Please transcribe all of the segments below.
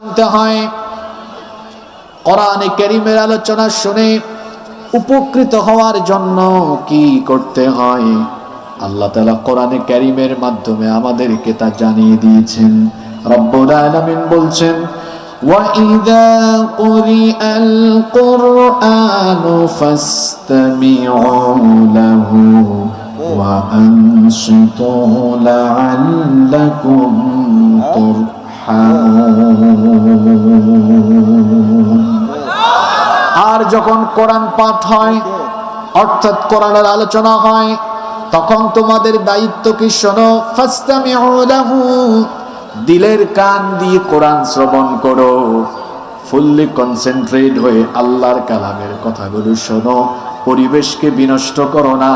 শুনতে হয়। কোরআনে কারীমের আলোচনা শুনে উপকৃত হওয়ার জন্য কি করতে হয় আল্লাহ তাআলা কোরআনে কারীমের মাধ্যমে আমাদেরকে তা জানিয়ে দিয়েছেন। রব্বুল আলামিন বলছেন, وَإِذَا قُرِئَ الْقُرْآنُ فَاسْتَمِعُوا لَهُ وَأَنصِتُوا لَعَلَّكُمْ تُرْحَمُونَ। আর যখন কোরআন পাঠ হয় অর্থাৎ কোরআনের আলোচনা হয় তখন তোমাদের দায়িত্ব কি শোনো, ফাসতামিউ লাহু, দিলের কান দিয়ে কোরআন শ্রবণ করো, ফুললি কনসেন্ট্রেট হয়ে আল্লাহর কালামের কথাগুলো শোনো, পরিবেশকে বিনষ্ট করো না,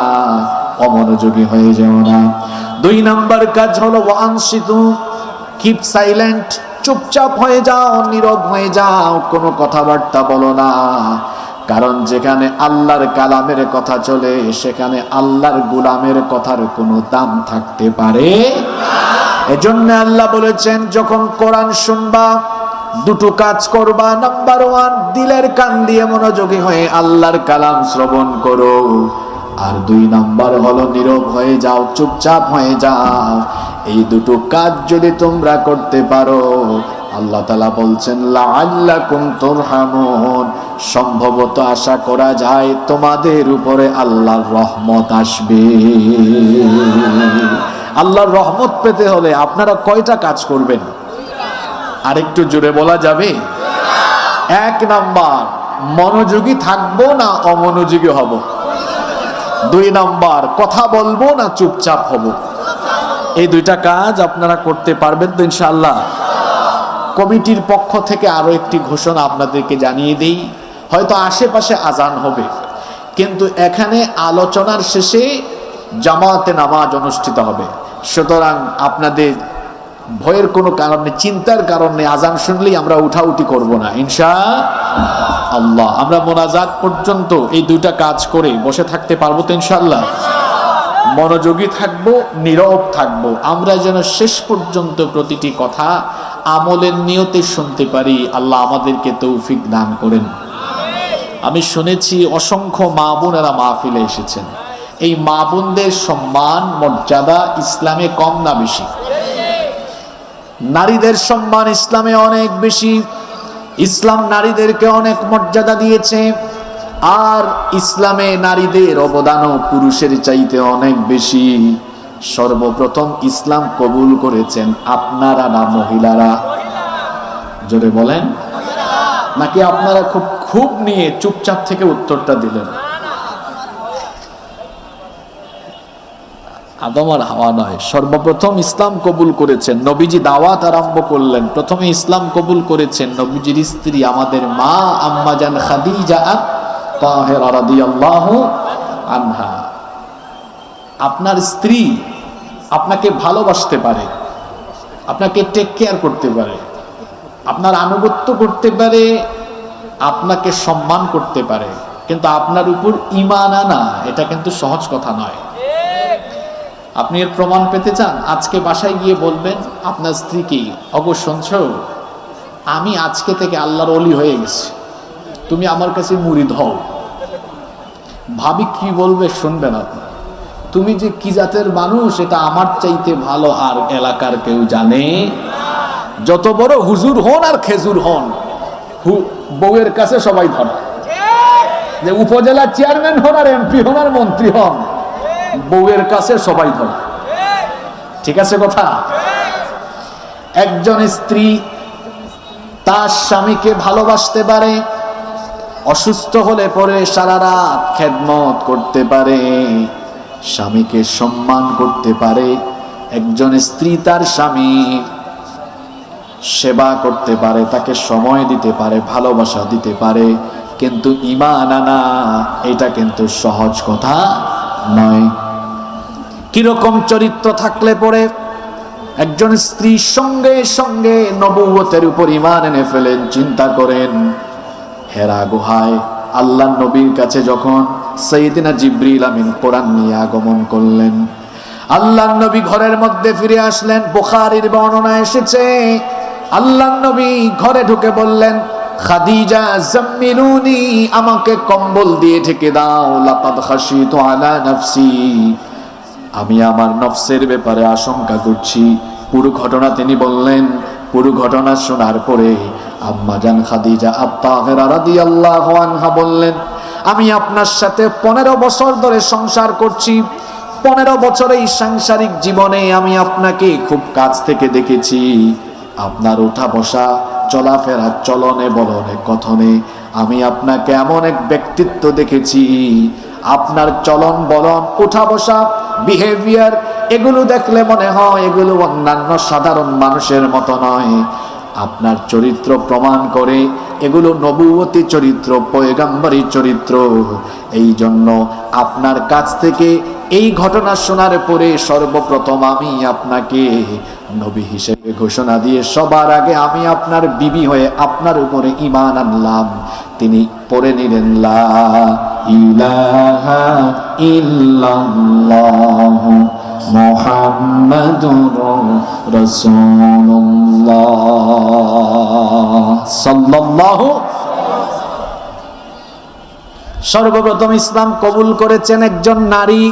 অমনোযোগী হয়ে যাও না। 2 নাম্বার কাজ হলো ওয়ানসিতু, কিপ সাইলেন্ট, চুপচাপ হয়ে যাও, নীরব হয়ে যাও, কোনো কথাবার্তা বলো না। কারণ যেখানে আল্লাহর কালামের কথা চলে সেখানে আল্লাহর গোলামের কথার কোনো দাম থাকতে পারে না। এজন্য আল্লাহ বলেছেন যখন কোরআন শুনবা 2টো কাজ করবা। নাম্বার 1, দিলের কান দিয়ে মনোযোগী হয়ে আল্লাহর কালাম শ্রবণ করো। আর 2 নাম্বার হলো নীরব হয়ে যাও, চুপচাপ হয়ে যাও। এই 2টো কাজ যদি তোমরা করতে পারো আল্লাহ তাআলা বলছেন লাআল্লাকুম তুরহামুন, সম্ভবত আশা করা যায় তোমাদের উপরে আল্লাহর রহমত আসবে। আল্লাহর রহমত পেতে হলে আপনারা কয়টা কাজ করবেন? আরেকটু জোরে বলা যাবে? 1 নাম্বার, মনোযোগী থাকবো না অমনোযোগী হব। 2 নাম্বার, কথা বলবো না চুপচাপ হব। এই 2টা কাজ আপনারা করতে পারবেন তো ইনশাআল্লাহ? কমিটির পক্ষ থেকে আরো একটি ঘোষণা আপনাদেরকে জানিয়ে দেই, হয়তো আশেপাশে আজান হবে কিন্তু এখানে আলোচনার শেষে জামাতে নামাজ অনুষ্ঠিত হবে। সুতরাং আপনাদের ভয়ের কোনো কারণে, চিন্তার কারণে আজান শুনলেই আমরা উঠাউঠি করব না ইনশাআল্লাহ। আমরা মোনাজাত পর্যন্ত এই 2টা কাজ করে বসে থাকতে পারবো তো ইনশাআল্লাহ? মনোযোগী থাকবো, নীরব থাকবো, আমরা যেন শেষ পর্যন্ত প্রতিটি কথা আমলের নিয়তে শুনতে পারি। আল্লাহ আমাদেরকে তৌফিক দান করেন। আমি শুনেছি অসংখ্য মা বোনেরা মাহফিলে এসেছেন। এই মা বোনদের সম্মান মর্যাদা ইসলামে কম না বেশি? নারীদের সম্মান ইসলামে অনেক বেশি। ইসলাম নারীদেরকে অনেক মর্যাদা দিয়েছে। আর ইসলামে নারীদের অবদানও পুরুষের চাইতে অনেক বেশি। সর্বপ্রথম ইসলাম কবুল করেছেন আপনারা না মহিলারা? জোরে বলেন। নাকি আপনারা খুব নিয়ে চুপচাপ থেকে উত্তরটা দিলেন? আদম আর হাওয়া নয়, সর্বপ্রথম ইসলাম কবুল করেছেন। নবীজি দাওয়াত আরম্ভ করলেন, প্রথমে ইসলাম কবুল করেছেন নবীজির স্ত্রী আমাদের মা আম্মা জান খাদিজা তাহেরা রাদিয়াল্লাহু আনহা। আপনার স্ত্রী আপনাকে ভালোবাসতে পারে, আপনাকে টেক কেয়ার করতে পারে, আপনার আনুগত্য করতে পারে, আপনাকে সম্মান করতে পারে, কিন্তু আপনার উপর ঈমান আনা এটা কিন্তু সহজ কথা নয়। আপনি এর প্রমাণ পেতে চান? আজকে বাসায় গিয়ে বলবেন আপনার স্ত্রীকে, ওগো শুনছো, আমি আজকে থেকে আল্লাহর ওলি হয়ে গেছি, তুমি আমার কাছে মুরিদ হও। ভাবি কি বলবে শুনবেন আপনি? তুমি যে কি জাতের মানুষ এটা আমার চাইতে ভালো আর এলাকার কেউ জানে? যত বড় হুজুর হন আর খেজুর হন, বউয়ের কাছে সবাই ধরা। যে উপজেলা চেয়ারম্যান হন আর এমপি হন আর মন্ত্রী হন, বউয়ের কাছে সবাই ধরা। ঠিক আছে কথা? একজন স্ত্রী তার স্বামীকে ভালোবাসতে পারে, অসুস্থ হলে পরে সারা রাত খেদমত করতে পারে, স্বামীকে সম্মান করতে পারে। একজন স্ত্রী তার স্বামী সেবা করতে পারে, তাকে সময় দিতে পারে, ভালোবাসা দিতে পারে, কিন্তু ঈমান আনা এটা কিন্তু সহজ কথা নয়। কিরকম চরিত্র থাকলে পরে একজন স্ত্রীর সঙ্গে সঙ্গে নবুয়তের উপর ঈমান এনে ফেলেন? চিন্তা করেন, হেরা গুহায় আল্লাহ নবীর কাছে যখন সাইয়েদিনা জিবরিল আমিন কোরআন নিয়ে আগমন করলেন, আল্লাহ নবী ঘরের মধ্যে ফিরে আসলেন। বুখারীর বর্ণনা এসেছে আল্লাহর নবী ঘরে ঢুকে বললেন, খাদিজা জাম্মিলুনি, আমাকে কম্বল দিয়ে ঢেকে দাও, লাকাদ খাশিতু আলা নাফসি, আমি আমার নফসের ব্যাপারে আশঙ্কা করছি। পুরো ঘটনা তিনি বললেন। পুরো ঘটনা শোনার পরে আম্মা জান খাদিজা আত-তাহিরা রাদিয়াল্লাহু আনহা বললেন, আমি আপনার সাথে 15 বছর ধরে সংসার করছি। 15 বছর এই সাংসারিক জীবনে আমি আপনাকে খুব কাছ থেকে দেখেছি। আপনার ওঠা বসা, চলাফেরা, চলনে বলনে কথনে আমি আপনাকে এমন এক ব্যক্তিত্ব দেখেছি, আপনার চলন বলন, উঠা বসা, বিহেভিয়ার, এগুলো দেখলে মনে হয় এগুলো অন্যান্য সাধারণ মানুষের মতো নয়। আপনার চরিত্র প্রমাণ করে এগুলো নবুয়তি চরিত্র, পয়গম্বরী চরিত্র। এই জন্য আপনার কাছ থেকে এই ঘটনা শোনার পরে সর্বপ্রথম আমি আপনাকে নবী হিসেবে ঘোষণা দিয়ে সবার আগে আমি আপনার বিবি হয়ে আপনার উপরে ঈমান আনলাম। তিনি পড়ে নিলেন, লা ইলাহা ইল্লাল্লাহ মুহাম্মাদুর রাসূলুল্লাহ সাল্লাল্লাহু। সর্বপ্রথম ইসলাম কবুল করেছেন একজন নারী।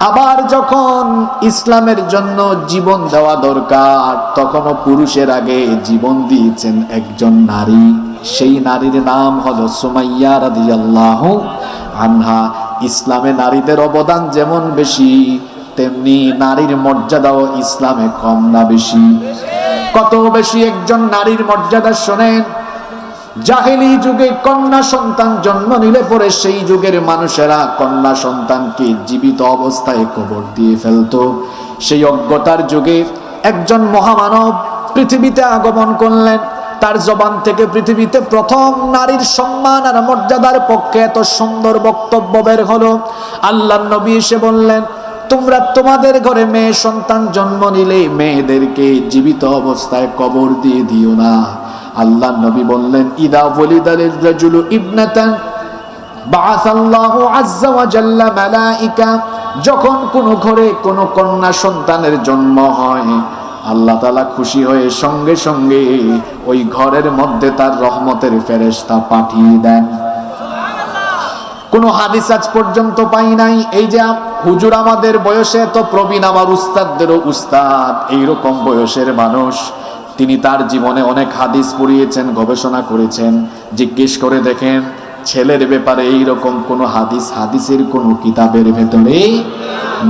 আবার যখন ইসলামের জন্য জীবন দেওয়া দরকার, তখনও পুরুষের আগে জীবন দিয়েছেন একজন নারী। সেই নারীর নাম হলো সুমাইয়া রাদিয়াল্লাহু আনহা। ইসলামে নারীদের অবদান যেমন বেশি, তেমনি নারীর মর্যাদাও ইসলামে কম না বেশি? কত বেশি একজন নারীর মর্যাদা শোনেন। জাহেলি যুগে কন্যা সন্তান জন্ম নিলে পরে সেই যুগের মানুষেরা কন্যা সন্তানকে জীবিত অবস্থায় কবর দিয়ে ফেলতো। সেই অজ্ঞতার যুগে একজন মহামানব পৃথিবীতে আগমন করলেন। তার জবান থেকে পৃথিবীতে প্রথম নারীর সম্মান আর মর্যাদার পক্ষে এত সুন্দর বক্তব্য বের হলো। আল্লাহর নবী এসে বললেন, তোমরা তোমাদের ঘরে মেয়ে সন্তান জন্ম নিলে মেয়েদেরকে জীবিত অবস্থায় কবর দিয়ে দিও না। আল্লাহর নবী বললেন, ইদা ওয়ালিদাল রাজুলু ইবনাতান বাআসাল্লাহু আযজা ওয়া জাল্লা মালাইকা, যখন কোন ঘরে কোন কন্যা সন্তানের জন্ম হয়, আল্লাহ তাআলা খুশি হয়ে সঙ্গে সঙ্গে ওই ঘরের মধ্যে তার রহমতের ফেরেশতা পাঠিয়ে দেন। কোন হাদিস আজ পর্যন্ত পাই নাই। এই যে হুজুর আমাদের বয়সে তো প্রবীণ, আমার উস্তাদদেরও উস্তাদ, এইরকম বয়সের মানুষ, তিনি তার জীবনে অনেক হাদিস পড়িয়েছেন, গবেষণা করেছেন। জিজ্ঞেস করে দেখেন ছেলের ব্যাপারে এইরকম কোন হাদিসের কোন কিতাবের ভেতরে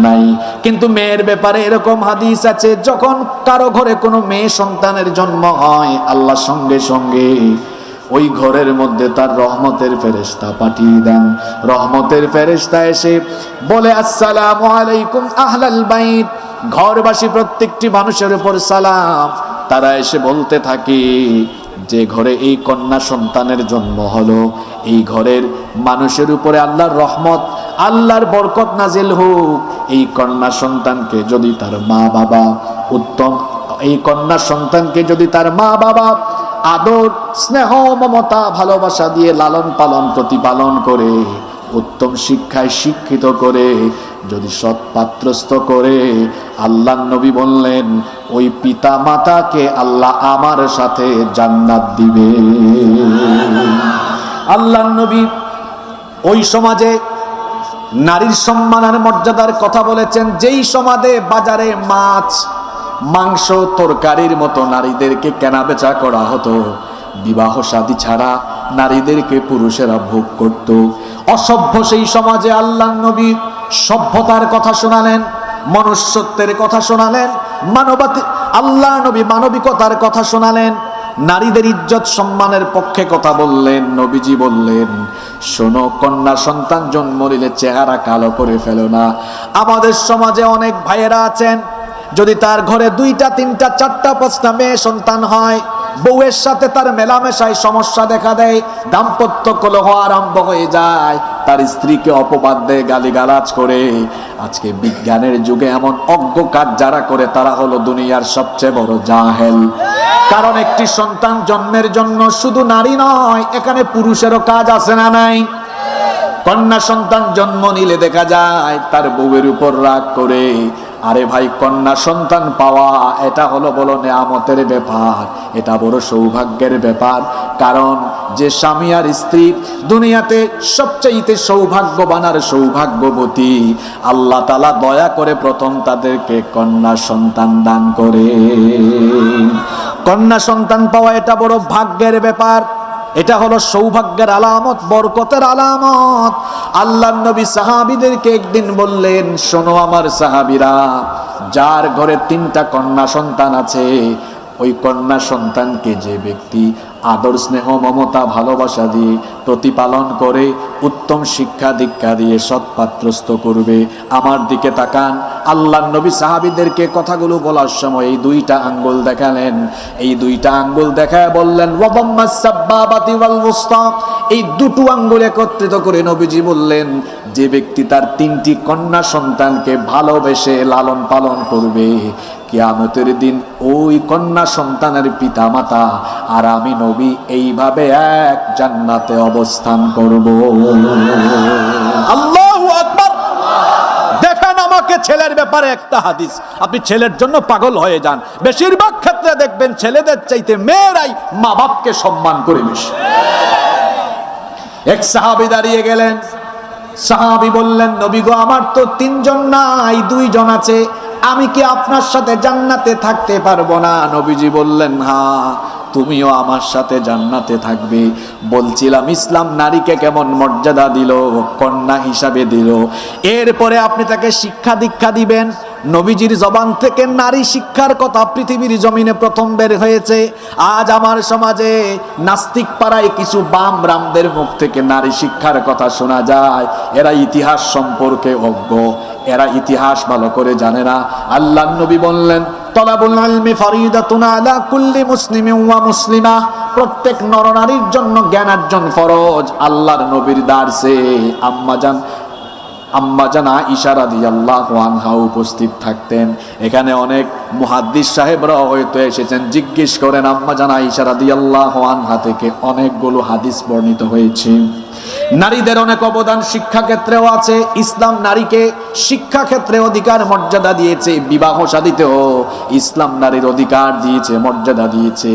নাই। কিন্তু মেয়ের ব্যাপারে এরকম হাদিস আছে, যখন কারো ঘরে কোনো মেয়ে সন্তানের জন্ম হয়, আল্লাহ সঙ্গে সঙ্গে ওই ঘরের মধ্যে তার রহমতের ফেরেশতা পাঠিয়ে দেন। রহমতের ফেরেশতা এসে বলে, আসসালামু আলাইকুম আহলাল বাইত, ঘরবাসী প্রত্যেকটি মানুষের উপর সালাম। তারা এসে বলতে থাকে, যে ঘরে এই কন্যা সন্তানের জন্ম হলো, এই ঘরের মানুষের উপরে আল্লাহর রহমত, আল্লাহর বরকত নাজিল হোক। এই কন্যা সন্তানকে যদি তার মা বাবা আদর, স্নেহ, মমতা, ভালোবাসা দিয়ে লালন পালন, প্রতিপালন করে, উত্তম শিক্ষায় শিক্ষিত করে, যদি সৎ পাত্রস্থ করে, আল্লাহর নবী বললেন ওই পিতা মাতাকে আল্লাহ আমার সাথে জান্নাত দিবে। আল্লাহর নবী ওই সমাজে নারীর সম্মান আর মর্যাদার কথা বলেছেন, যেই সমাজে বাজারে মাছ, মাংস, তরকারির মতো নারীদেরকে কেনা বেচা করা হতো, বিবাহ শাদী ছাড়া নারীদেরকে পুরুষেরা ভোগ করত। অসভ্য সেই সমাজে আল্লাহর নবী সভ্যতার কথা শোনালেন, মনুষ্যত্বের কথা শোনালেন, আল্লাহর নবী মানবিকতার কথা শোনালেন, নারীদের ইজ্জত সম্মানের পক্ষে কথা বললেন। নবীজি বললেন, শোনো, কন্যা সন্তান জন্ম নিলে চেহারা কালো করে ফেলো না। আমাদের সমাজে অনেক ভাইয়েরা আছেন, যদি তার ঘরে 2টা 3টা 4টা 5টা মেয়ে সন্তান হয়, বউয়ের সাথে তার মেলামেশায় সমস্যা দেখা দেয়, দাম্পত্য কলহ আরম্ভ হয়ে যায়, তার স্ত্রীকে অপবাদ দেয়, গালিগালাজ করে। আজকে বিজ্ঞানের যুগে এমন অজ্ঞ কাজ যারা করে, তারা হলো দুনিয়ার সবচেয়ে বড় জাহেল। কারণ একটি সন্তান জন্মের জন্য শুধু নারী নয়, এখানে পুরুষেরও কাজ আছে না নাই? কন্যা সন্তান জন্ম নিলে দেখা যায় তার বউয়ের উপর রাগ করে আরে ভাই, কন্যা সন্তান পাওয়া এটা হলো বলো নেয়ামতের ব্যাপার, এটা বড় সৌভাগ্যের ব্যাপার। কারণ যে স্বামী আর স্ত্রী দুনিয়াতে সবচাইতে সৌভাগ্যবান আর সৌভাগ্যবতী, আল্লাহ তাআলা দয়া করে প্রথম তাদেরকে কন্যা সন্তান দান করে। কন্যা সন্তান পাওয়া এটা বড় ভাগ্যের ব্যাপার, এটা হলো সৌভাগ্যের আলামত, বরকতের আলামত। আল্লাহর নবী সাহাবীদেরকে একদিন বললেন, শোনো আমার সাহাবীরা, যার ঘরে 3টা কন্যা সন্তান আছে, ওই কন্যা সন্তানকে যে ব্যক্তি আদর স্নেহ মমতা ভালোবাসা দিয়ে প্রতিপালন করে, উত্তম শিক্ষা দীক্ষা দিয়ে সৎপাত্রস্থ করবে। আমার দিকে তাকান। আল্লাহর নবী সাহাবীদেরকে কথাগুলো বলার সময় এই 2টা আঙ্গুল দেখালেন। এই 2টা আঙ্গুল দেখায় বললেন ওয়াদাম্মাস সাব্বাবাতি ওয়াল ওয়াসতা। এই 2টো আঙ্গুল একত্রিত করে নবীজি বললেন, যে ব্যক্তি তার 3টি কন্যা সন্তানকে ভালোবেসে লালন পালন করবে, কিয়ামতের দিন ওই কন্যা সন্তানের পিতামাতা আর আমি নবী এইভাবে এক জান্নাতে অবস্থান করব। আল্লাহু আকবার। দেখেন আমাকে ছেলের ব্যাপারে একটা হাদিস, আপনি ছেলের জন্য পাগল হয়ে যান। বেশিরভাগ ক্ষেত্রে দেখবেন ছেলেদের চাইতে মেয়েরাই মা বাপকে সম্মান করে বেশি। এক সাহাবী দাঁড়িয়ে গেলেন, সাহাবী বললেন, নবী গো, আমার তো 3 জন নাই, 2 জন আছে, আমি কি আপনার সাথে জান্নাতে থাকতে পারবো না? নবীজি বললেন, হ্যাঁ, তুমিও আমার সাথে জান্নাতে থাকবে। বলছিলাম ইসলাম নারীকে কেমন মর্যাদা দিল, কন্যা হিসাবে দিল। এরপরে আপনি তাকে শিক্ষা দীক্ষা দিবেন। নবীজির জবান থেকে নারী শিক্ষার কথা পৃথিবীর জমিনে প্রথম বের হয়েছে। আজ আমার সমাজে নাস্তিক পাড়ায় কিছু বাম রামদের মুখ থেকে নারী শিক্ষার কথা শোনা যায়। এরা ইতিহাস সম্পর্কে অজ্ঞ, এরা ইতিহাস ভালো করে জানে না। আল্লাহর নবী বললেন, তলাবুল ইলমি ফারিদাতুন আলা কুল্লি মুসলিমিন ওয়া মুসলিমা। প্রত্যেক নরনারীর জন্য জ্ঞান অর্জন ফরজ। আল্লাহর নবীর দারসে আম্মাজান আয়েশা রাদিয়াল্লাহু আনহা উপস্থিত থাকতেন। এখানে অনেক মুহাদ্দিস সাহেবরা হয়তো এসেছেন, জিজ্ঞেস করেন আম্মাজান আয়েশা রাদিয়াল্লাহু আনহা থেকে অনেকগুলো হাদিস বর্ণিত হয়েছে। নারীদের অনেক অবদান শিক্ষা ক্ষেত্রেও আছে। ইসলাম নারীকে শিক্ষা ক্ষেত্রে অধিকার মর্যাদা দিয়েছে, বিবাহ শাদীতেও ইসলাম নারীর অধিকার দিয়েছে, মর্যাদা দিয়েছে।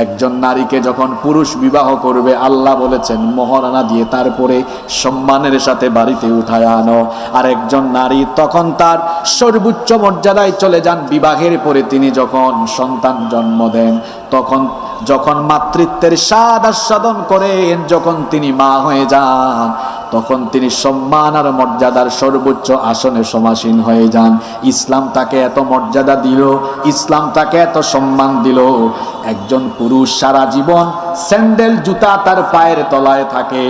একজন নারীকে যখন পুরুষ বিবাহ করবে, আল্লাহ বলেছেন মহারানা দিয়ে তারপরে সম্মানের সাথে বাড়িতে উঠায় আনো। আর একজন নারী তখন তার সর্বোচ্চ মর্যাদায় চলে যান বিবাহের পরে। তিনি যখন সন্তান জন্ম দেন, তখন যখন মাতৃত্বের স্বাদ আস্বাদন করেন, যখন তিনি মা হয়ে যান, তখন তিনি সম্মান আর মর্যাদার সর্বোচ্চ আসনে সমাসীন হয়ে যান। ইসলাম তাকে এত মর্যাদা দিল, ইসলাম তাকে এত সম্মান দিল। একজন পুরুষ সারা জীবন স্যান্ডেল জুতা তার পায়ের তলায় থাকে,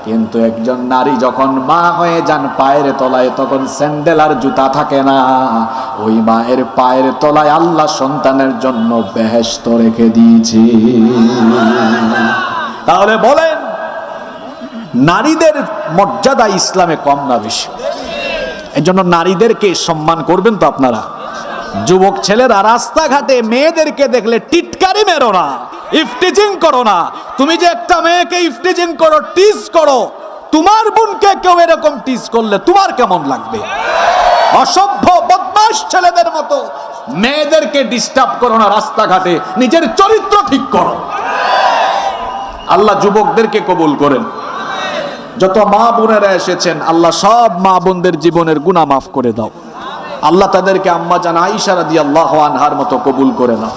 কিন্তু একজন নারী যখন মা হয়ে যান পায়ের তলায়, তখন স্যান্ডেল আর জুতা থাকে না। ওই মায়ের পায়ের তলায় আল্লাহ সন্তানের জন্য বেহেশত রেখে দিয়েছে। তাহলে বলেন, নারীদের মর্যাদা ইসলামে কম না বেশি? এই জন্য নারীদেরকে সম্মান করবেন তো আপনারা। যুবক ছেলেরা রাস্তাঘাটে মেয়েদেরকে দেখলে টিটকারি মেরো না, ইফটিজিং করো না। তুমি যে একটা মেয়েকে ইফটিজিং করো, টিজ করো, তোমার বোনকে কেউ এরকম টিজ করলে তোমার কেমন লাগবে? অসভ্য বদমাশ ছেলেদের মতো মেয়েদেরকে ডিস্টার্ব করো না রাস্তাঘাটে, নিজের চরিত্র ঠিক করো। আল্লাহ যুবকদেরকে কবুল করেন। যত মা বোনেরা এসেছেন, আল্লাহ সব মা বোনদের জীবনের গুনাহ মাফ করে দাও। আল্লাহ তাদেরকে আম্মাজান আয়েশা রাদিয়াল্লাহু আনহার মতো কবুল করে নাও।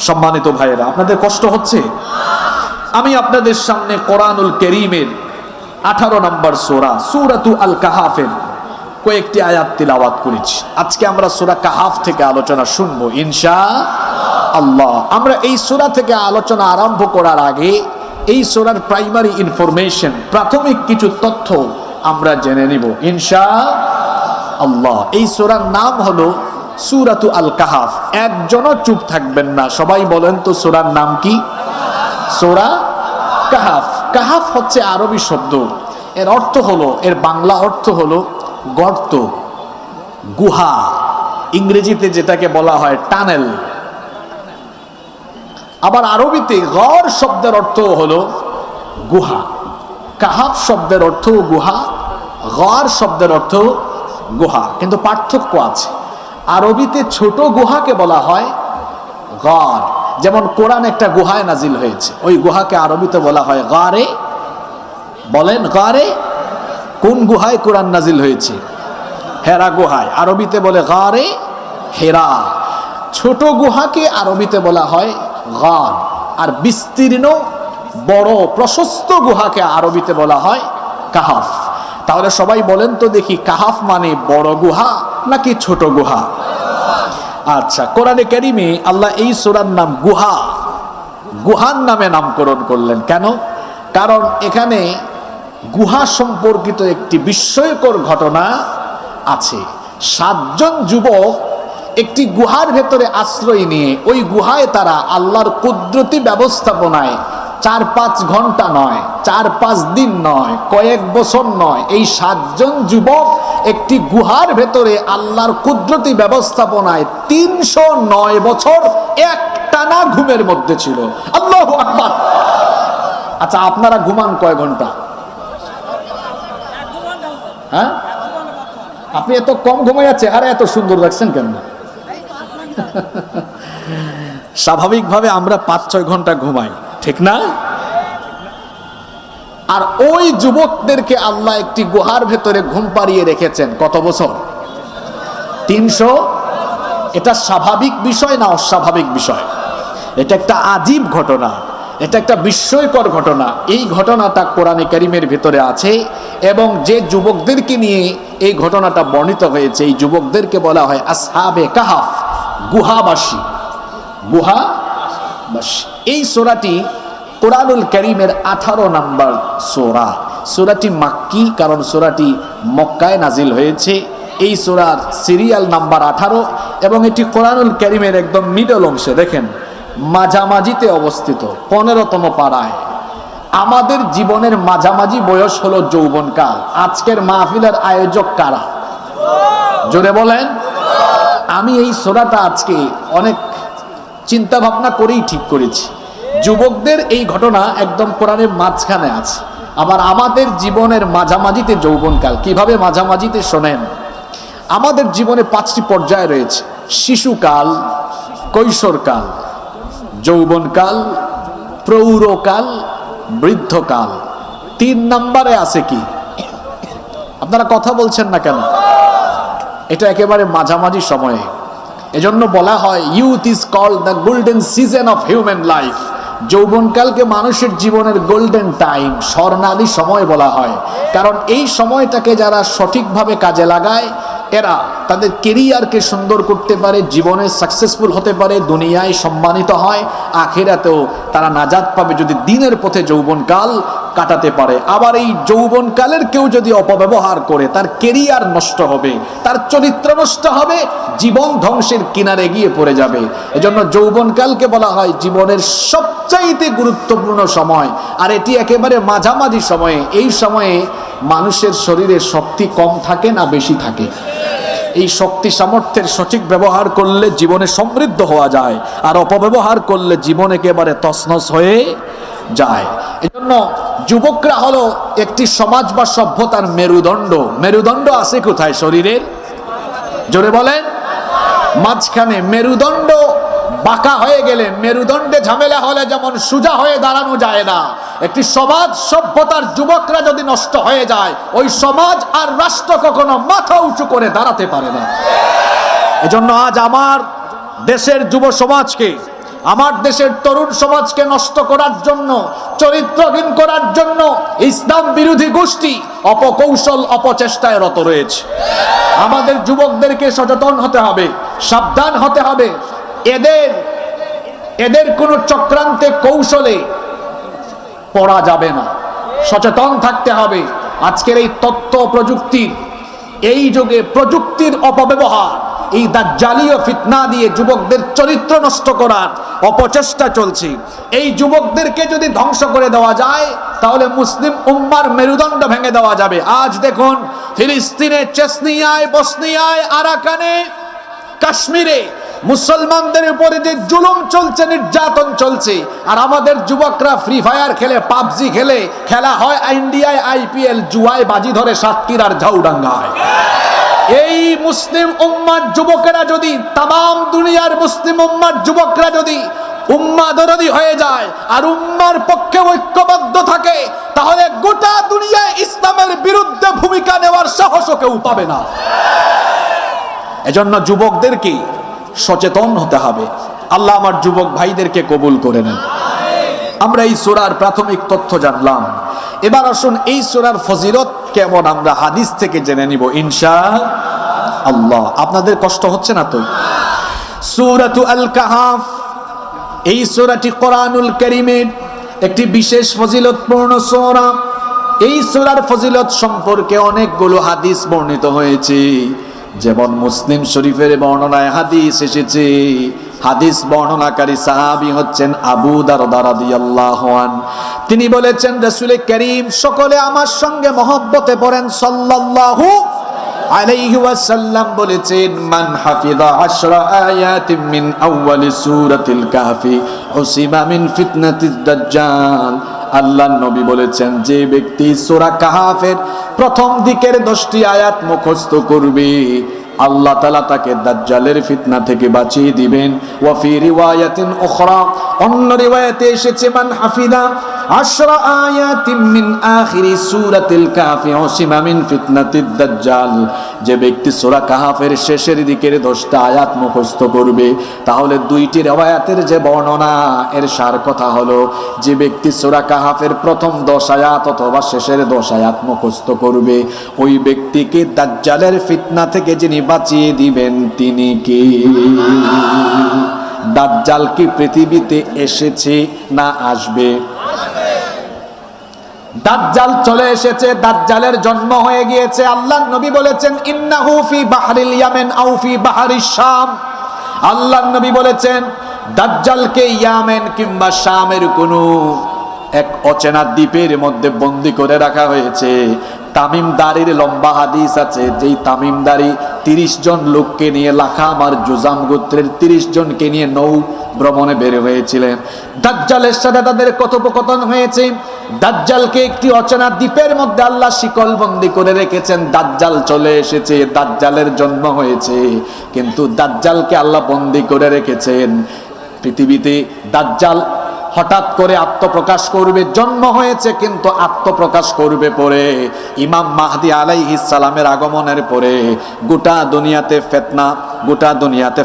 সম্মানিত ভাইয়েরা, আপনাদের কষ্ট হচ্ছে? আমি আপনাদের সামনে কোরআনুল কারীমের 18 নম্বর সূরা সূরাতু আল কাহাফের কয়েকটি আয়াত তিলাওয়াত করেছি। আজকে আমরা সূরা কাহাফ থেকে আলোচনা শুনবো ইনশাআল্লাহ। আমরা এই সূরা থেকে আলোচনা আরম্ভ করার আগে এই সূরার প্রাইমারি ইনফরমেশন, প্রাথমিক কিছু তথ্য আমরা জেনে নিব ইনশাআল্লাহ। এই সূরার নাম হলো সূরাতু আল কাহাফ। একজনও চুপ থাকবেন না, সবাই বলেন তো সূরার নাম কি? সূরা কাহাফ। কাহাফ হচ্ছে আরবি শব্দ, এর অর্থ হলো, এর বাংলা অর্থ হলো গর্ত, গুহা। ইংরেজিতে যেটাকে বলা হয় টানেল। আবার আরবিতে গর শব্দের অর্থ হলো গুহা। কাহাফ শব্দের অর্থ গুহা, গর শব্দের অর্থ গুহা, কিন্তু পার্থক্য আছে। আরবিতে ছোট গুহাকে বলা হয় গার। যেমন কোরআন একটা গুহায় নাজিল হয়েছে, ওই গুহাকে আরবিতে বলা হয় গারে। বলেন গারে। কোন গুহায় কোরআন নাজিল হয়েছে? হেরা গুহায়, আরবিতে বলে গারে হেরা। ছোট গুহাকে আরবিতে বলা হয় গার, আর বিস্তীর্ণ বড় প্রশস্ত গুহাকে আরবিতে বলা হয় কাহাফ। তাহলে সবাই বলেন তো দেখি, কাহাফ মানে বড় গুহা নাকি ছোট গুহা? আচ্ছা, কোরআনে কারিমে আল্লাহ এই সূরার নাম গুহা, গুহার নামে নামকরণ করলেন কেন? কারণ এখানে গুহা সম্পর্কিত একটি বিস্ময়কর ঘটনা আছে। 7 জন যুবক একটি গুহার ভেতরে আশ্রয় নিয়ে ওই গুহায় তারা আল্লাহর কুদরতি ব্যবস্থাপনায় 4-5 ঘন্টা নয়, 4-5 দিন নয়, কয়েক বছর নয়, এই 7 জন যুবক একটি গুহার ভেতরে আল্লাহর কুদরতি ব্যবস্থাপনায় 309 বছর একটানা ঘুমের মধ্যে ছিল। আল্লাহু আকবার। আচ্ছা, আপনারা ঘুমান কয় ঘন্টা? হ্যাঁ, আপনি এত কম ঘুমাই আছে, আরে এত সুন্দর লাগছেন কেন? স্বাভাবিকভাবে আমরা 5-6 ঘন্টা ঘুমাই, ঠিক না? আর ওই যুবকদেরকে আল্লাহ একটি গুহার ভেতরে ঘুম পাড়িয়ে রেখেছেন কত বছর? 300। এটা স্বাভাবিক বিষয় না অস্বাভাবিক বিষয়? এটা একটা আজীব ঘটনা, এটা একটা বিস্ময়কর ঘটনা। এই ঘটনাটা কোরআনে কারিমের ভিতরে আছে, এবং যে যুবকদেরকে নিয়ে এই ঘটনাটা বর্ণিত হয়েছে এই যুবকদেরকে বলা হয় আসহাবে কাহাফ, গুহাবাসী। গুহাবাসী। এই সূরাটি কোরআনুল কারীমের 18 নম্বর সূরা। সূরাটি মাক্কি, কারণ সূরাটি মক্কায় নাজিল হয়েছে। এই সূরার সিরিয়াল নাম্বার 18, এবং এটি কোরআনুল কারীমের একদম মিডল অংশে, দেখেন মাঝামাঝিতে অবস্থিত, 15তম পারায়। আমাদের জীবনের মাঝামাঝি বয়স হলো যৌবনকাল। আজকের মাহফিলের আয়োজক কারা? জোরে বলেন। আমি এই সূরাটা আজকে অনেক চিন্তা ভাবনা করেই ঠিক করেছি। যুবকদের এই ঘটনা একদম কোরআনের মাঝখানে আছে, আবার আমাদের জীবনের মাঝামাঝিতে যৌবনকাল। কিভাবে মাঝামাঝিতে? শোনেন, আমাদের জীবনে 5টি পর্যায় রয়েছে: শিশুকাল, কৈশোরকাল, যৌবনকাল, প্রৌঢ়কাল, বৃদ্ধকাল। 3 নম্বরে আছে কি? আপনারা কথা বলছেন না কেন? এটা একেবারে মাঝামাঝি সময়ে। এজন্য বলা হয় youth is called the golden season of human life. যৌবনকালকে মানুষের জীবনের গোল্ডেন টাইম, স্বর্ণালী সময় বলা হয়। কারণ এই সময়টাকে যারা সঠিকভাবে কাজে লাগায়, এরা তাদের কেরিয়ারকে সুন্দর করতে পারে, জীবনে সাকসেসফুল হতে পারে, দুনিয়ায় সম্মানিত হয়, আখিরাতেও তারা নাজাত পাবে যদি দিনের পথে যৌবনকাল কাটাতে পারে। আবার এই যৌবনকালের কেউ যদি অপব্যবহার করে, তার কেরিয়ার নষ্ট হবে, তার চরিত্র নষ্ট হবে, জীবন ধ্বংসের কিনারে গিয়ে পড়ে যাবে। এজন্য যৌবনকালকে বলা হয় জীবনের সবচাইতে গুরুত্বপূর্ণ সময়, আর এটি একেবারে মাঝামাঝি সময়ে। এই সময়ে মানুষের শরীরে শক্তি কম থাকে না বেশি থাকে? এই শক্তি সামর্থ্যের সঠিক ব্যবহার করলে জীবনে সমৃদ্ধ হওয়া যায়, আর অপব্যবহার করলে জীবন একেবারে তছনছ হয়ে যায়। এজন্য যুবকরা হলো একটি সমাজ বা সভ্যতার মেরুদণ্ড। মেরুদণ্ড আছে কোথায়? শরীরের। জোরে বলেন। মাঝখানে। মেরুদণ্ড বাঁকা হয়ে গেলে, মেরুদণ্ডে ঝামেলা হলে যেমন সোজা হয়ে দাঁড়ানো যায় না, একটি সমাজ সভ্যতার যুবকরা যদি নষ্ট হয়ে যায়, ওই সমাজ আর রাষ্ট্র কখনো মাথা উঁচু করে দাঁড়াতে পারে না। এজন্য আজ আমার দেশের যুব সমাজকে, আমার দেশের তরুণ সমাজকে নষ্ট করার জন্য, চরিত্রহীন করার জন্য ইসলাম বিরোধী গোষ্ঠী অপকৌশল অপচেষ্টায় রত রয়েছে। আমাদের যুবকদেরকে সচেতন হতে হবে, সাবধান হতে হবে। এদের কোন চক্রান্তে কৌশলে পড়া যাবে না, সচেতন থাকতে হবে। আজকের এই তথ্য প্রযুক্তির এই যুগে প্রযুক্তির অপব্যবহার, এই দাজ্জালীয় ফিতনা দিয়ে যুবকদের চরিত্র নষ্ট করার অপচেষ্টা চলছে। এই যুবকদেরকে যদি ধ্বংস করে দেওয়া যায়, তাহলে মুসলিম উম্মার মেরুদণ্ড ভেঙে দেওয়া যাবে। আজ দেখুন, ফিলিস্তিনে, চেচনিয়ায়, বসনিয়ায়, আরাকানে, কাশ্মীরে মুসলমানদের উপরে যে জুলুম চলছে, নির্যাতন চলছে, আর আমাদের যুবকরা ফ্রি ফায়ার খেলে, পাবজি খেলে, খেলা হয় ইন্ডিয়ায় IPL, জুয়ায় বাজি ধরে সাতক্ষীরার ঝাউডাঙ্গায়। এই এই মুসলিম উম্মার যুবকেরা যদি, তাম দুনিয়ার মুসলিম উম্মার যুবকরা যদি উম্মা দরদি হয়ে যায় আর উম্মার পক্ষে ঐক্যবদ্ধ থাকে, তাহলে গোটা দুনিয়ায় ইসলামের বিরুদ্ধে ভূমিকা নেওয়ার সাহসও কেউ পাবে না। এজন্য যুবকদেরকে সচেতন হতে হবে। আল্লাহ আমার যুবক ভাইদেরকে কবুল করে নেন। আমরা এই সূরার প্রাথমিক তথ্য জানলাম। এবার আসুন এই সূরার ফজিলত কেমন আমরা হাদিস থেকে জেনে নিব ইনশাআল্লাহ। আপনাদের কষ্ট হচ্ছে না তো? সূরাতু আল কাহাফ, এই সূরাটি কোরআনুল কারীমের একটি বিশেষ ফজিলতপূর্ণ সূরা। এই সূরার ফজিলত সম্পর্কে অনেকগুলো হাদিস বর্ণিত হয়েছে। যেমন মুসলিম শরীফের বর্ণনায় হাদিস এসেছে, হাদিস বর্ণনাকারী সাহাবী হচ্ছেন আবু দারদা রাদিয়াল্লাহু আনহু। তিনি বলেছেন, রাসূল করিম সকলে আমার সঙ্গে মহব্বতে পড়েন সাল্লাল্লাহু আলাইহি ওয়াসাল্লাম বলেছেন, মান হাফিযা 10 আয়াতিন মিন আউয়ালি সূরাতিল কাহফি উসিমা মিন ফিতনাতিদ দাজ্জাল। আল্লাহর নবী বলেছেন, যে ব্যক্তি সূরা কাহফের প্রথম দিকের 10টি আয়াত মুখস্থ করবে, আল্লাহ তাআলা তাকে দাজ্জালের ফিতনা থেকে বাঁচিয়ে দিবেন। ওয়া ফি রিওয়ায়াতিন উখরা, অন্য রিওয়ায়াতে এসেছে, মান হাফিযা 10 আয়াতিন মিন আখিরি সূরাতিল কাহফি উসিমা মিন ফিতনাতিদ দাজ্জাল। যে ব্যক্তি সূরা কাহফের শেষের দিকের 10টা আয়াত মুখস্থ করবে, তাহলে দুইটি রিওয়ায়াতের যে বর্ণনা, এর সার কথা হলো, যে ব্যক্তি সূরা কাহফের প্রথম 10 আয়াত অথবা শেষের 10 আয়াত মুখস্থ করবে, ওই ব্যক্তিকে দাজ্জালের ফিতনা থেকে যিনি বাঁচিয়ে দিবেন তিনি কি? দাজ্জাল কি পৃথিবীতে এসেছে না আসবে? দাজ্জাল চলে এসেছে, দাজ্জালের জন্ম হয়ে গিয়েছে। আল্লাহর নবী বলেছেন, ইন্নাহু ফি বাহরিল ইয়ামেন আও ফি বাহরিশ শাম। আল্লাহর নবী বলেছেন, দাজ্জালকে ইয়ামেন কিংবা শামের কোনো এক অচেনা দ্বীপের মধ্যে বন্দী করে রাখা হয়েছে। তামিমদারির লম্বা হাদিস আছে, যেই তামিমদারি 30 জন লোককে নিয়ে, লাখাম আর জুজাম গোত্রের 30 জনকে নিয়ে নৌ ভ্রমণে বের হয়েছিলেন। দাজ্জালের সাথে তাদের কথোপকথন হয়েছে। দাজ্জালকে একটি অচেনা দ্বীপের মধ্যে আল্লাহ শিকল বন্দী করে রেখেছেন। দাজ্জাল চলে এসেছে, দাজ্জালের জন্ম হয়েছে, কিন্তু দাজ্জালকে আল্লাহ বন্দী করে রেখেছেন। পৃথিবীতে দাজ্জাল হঠাৎ করে আত্মপ্রকাশ করবে, জন্ম হয়েছে কিন্তু আত্মপ্রকাশ করবে পরে। ইমাম মাহদি আলাইহিস সালামের আগমনের পরে গোটা দুনিয়াতে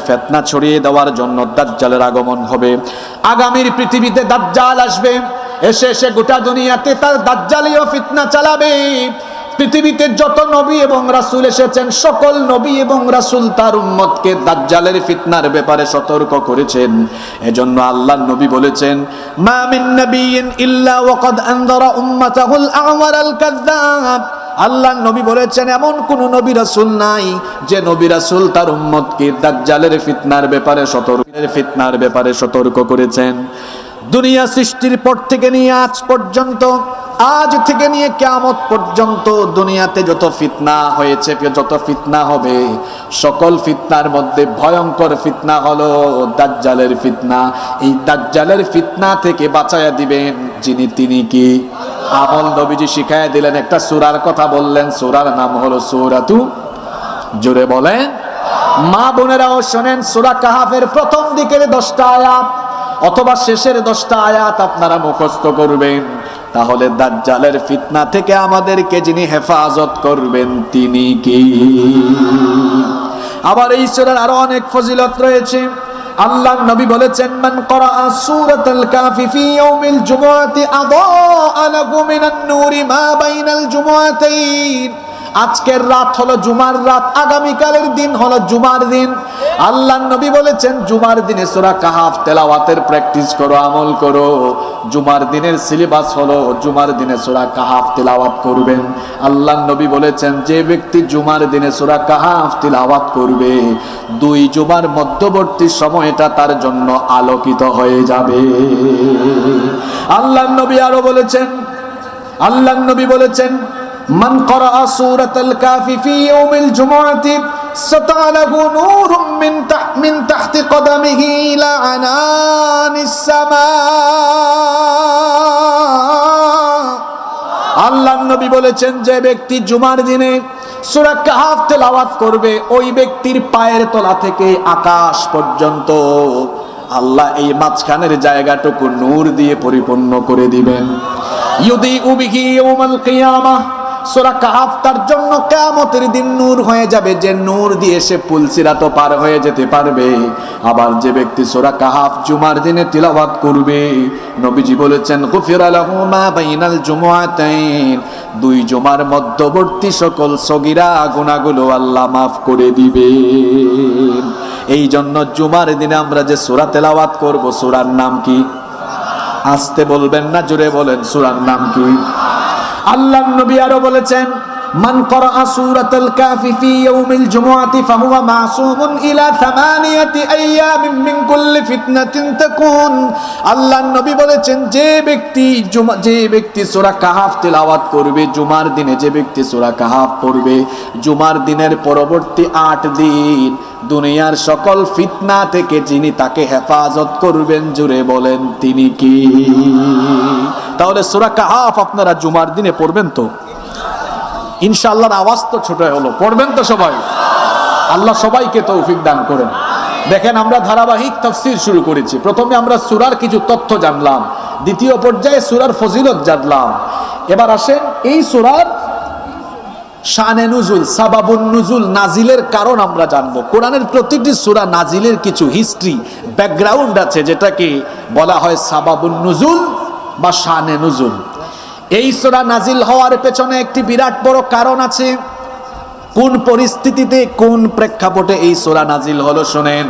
ফিতনা ছড়িয়ে দেওয়ার জন্য দাজ্জালের আগমন হবে। আগামীর পৃথিবীতে দাজ্জাল আসবে, এসে গোটা দুনিয়াতে তার দাজ্জালীয় ফিতনা চালাবে। পৃথিবীতে যত নবী এবং রাসূল এসেছেন, সকল নবী এবং রাসূল তার উম্মতকে দাজ্জালের ফিতনার ব্যাপারে সতর্ক করেছেন। এজন্য আল্লাহর নবী বলেছেন, মা মিন নাবিয়্যিন ইল্লা ওয়াকাদ আনযারা উম্মাতাহুল আ'ওয়ারাল কাযযাব। আল্লাহর নবী বলেছেন, এমন কোন নবী রাসূল নাই যে নবী রাসূল তার উম্মতকে দাজ্জালের ফিতনার ব্যাপারে সতর্ক করেছেন। দুনিয়া সৃষ্টির পর থেকে নিয়ে আজ পর্যন্ত, আজ থেকে নিয়ে কিয়ামত পর্যন্ত দুনিয়াতে যত ফিতনা হয়েছে, যত ফিতনা হবে, সকল ফিতনার মধ্যে ভয়ঙ্কর ফিতনা হলো দাজ্জালের ফিতনা। এই দাজ্জালের ফিতনা থেকে বাঁচায়া দিবেন যিনি, তিনি কি? আমল নবীজি শিখায়া দিলেন, একটা সূরার কথা বললেন, সূরার নাম হলো সূরাতু, জোরে বলেন মা বোনেরাও শোনেন, সূরা কাহফের প্রথম দিকের 10টা আয়াত অথবা শেষের 10টা আয়াত আপনারা মুখস্থ করবেন, তাহলে দাজ্জালের ফিতনা থেকে আমাদেরকে যিনি হেফাজত করবেন তিনি কি? আবার এই সূরার আরো অনেক ফজিলত রয়েছে। আল্লাহর নবী বলেছেন, মান ক্বারাআ সূরাতাল কাহফি ফি ইয়াউমিল জুমআতি আদাআ লাহু মিনান নূরি মা বাইনাল জুমআতাইন। আজকের রাত হলো জুমার রাত, আগামীকালের দিন হলো জুমার দিন। আল্লাহর নবী বলেছেন, জুমার দিনে সূরা কাহফ তেলাওয়াতের প্র্যাকটিস করো, আমল করো। জুমার দিনের সিলেবাস হলো জুমার দিনে সূরা কাহফ তেলাওয়াত করবেন। আল্লাহর নবী বলেছেন, যে ব্যক্তি জুমার দিনে সূরা কাহফ তেলাওয়াত করবে, 2 জুমার মধ্যবর্তী সময়টা তার জন্য আলোকিত হয়ে যাবে। আল্লাহর নবী বলেছেন, মান ক্বারাআ সূরাতাল কাহফি ফি ইয়াউমিল জুমআতি সাতা'a লাহু নূরুম মিন তাহতি কদামিহি ইলা আনানিস সামা। আল্লাহর নবী বলেছেন, যে ব্যক্তি জুমার দিনে সূরা কাহাফ তেলাওয়াত করবে, ওই ব্যক্তির পায়ের তলা থেকে আকাশ পর্যন্ত আল্লাহ এই মাঝখানের জায়গাটুকু নূর দিয়ে পরিপূর্ণ করে দিবেন। ইউদিউ বিহি ইয়াউমাল কিয়ামাহ, সূরা কাহাফ তার জন্য কিয়ামতের দিন নূর হয়ে যাবে, যে নূর দিয়ে সে পুল সিরাত পার হয়ে যেতে পারবে। আবার যে ব্যক্তি সূরা কাহাফ জুমার দিনে তিলাওয়াত করবে, নবীজি বলেছেন গুফিরা লাহু মা বাইনাল জুমআতাইন, দুই জুমার মধ্যবর্তী সকল সগীরা গুনাহগুলো আল্লাহ মাফ করে দিবেন। এই জন্য জুমার দিনে আমরা যে সূরা তেলাওয়াত করব, সূরার নাম কি? আস্তে বলবেন না, জোরে বলেন, সূরার নাম কি? আল্লাহর নবী আরো বলেছেন, মান ক্বারাআ সূরাতাল কাফি ফি ইয়াউমিল জুমআতি ফাহুয়া মাসুমুন ইলা 8 আইয়ামিন মিন কুল্লি ফিতনাতিন তাকুন। আল্লাহর নবী বলেছেন, যে ব্যক্তি সূরা কাহাফ তেলাওয়াত করবে জুমার দিনে, যে ব্যক্তি সূরা কাহাফ পড়বে জুমার দিনের পরবর্তী 8 দিন দুনিয়ার সকল ফিতনা থেকে যিনি তাকে হেফাজত করবেন, জুড়ে বলেন তিনি কি? তাহলে সূরা কাহাফ আপনারা জুমার দিনে পড়বেন তো ইনশাআল্লাহর আওয়াজ তো ছোট হলো, পড়বেন তো সবাই? আল্লাহ সবাইকে তৌফিক দান করেন। দেখেন, আমরা ধারাবাহিক তাফসীর শুরু করেছি। প্রথমে আমরা সূরার কিছু তথ্য জানলাম, দ্বিতীয় পর্যায়ে সূরার ফজিলত জানলাম। এবার আসেন এই সূরার শানে নুজুল, সাবাবুন নুজুল, নাজিলের কারণ আমরা জানবো। কোরআনের প্রতিটি সূরা নাজিলের কিছু হিস্ট্রি, ব্যাকগ্রাউন্ড আছে, যেটাকে বলা হয় সাবাবুন নুজুল বা শানে নুজুল। এই সূরা নাজিল হওয়ার পেছনে একটি বিরাট বড় কারণ আছে। কোন পরিস্থিতিতে, কোন প্রেক্ষাপটে এই সূরা নাজিল হলো শুনেন।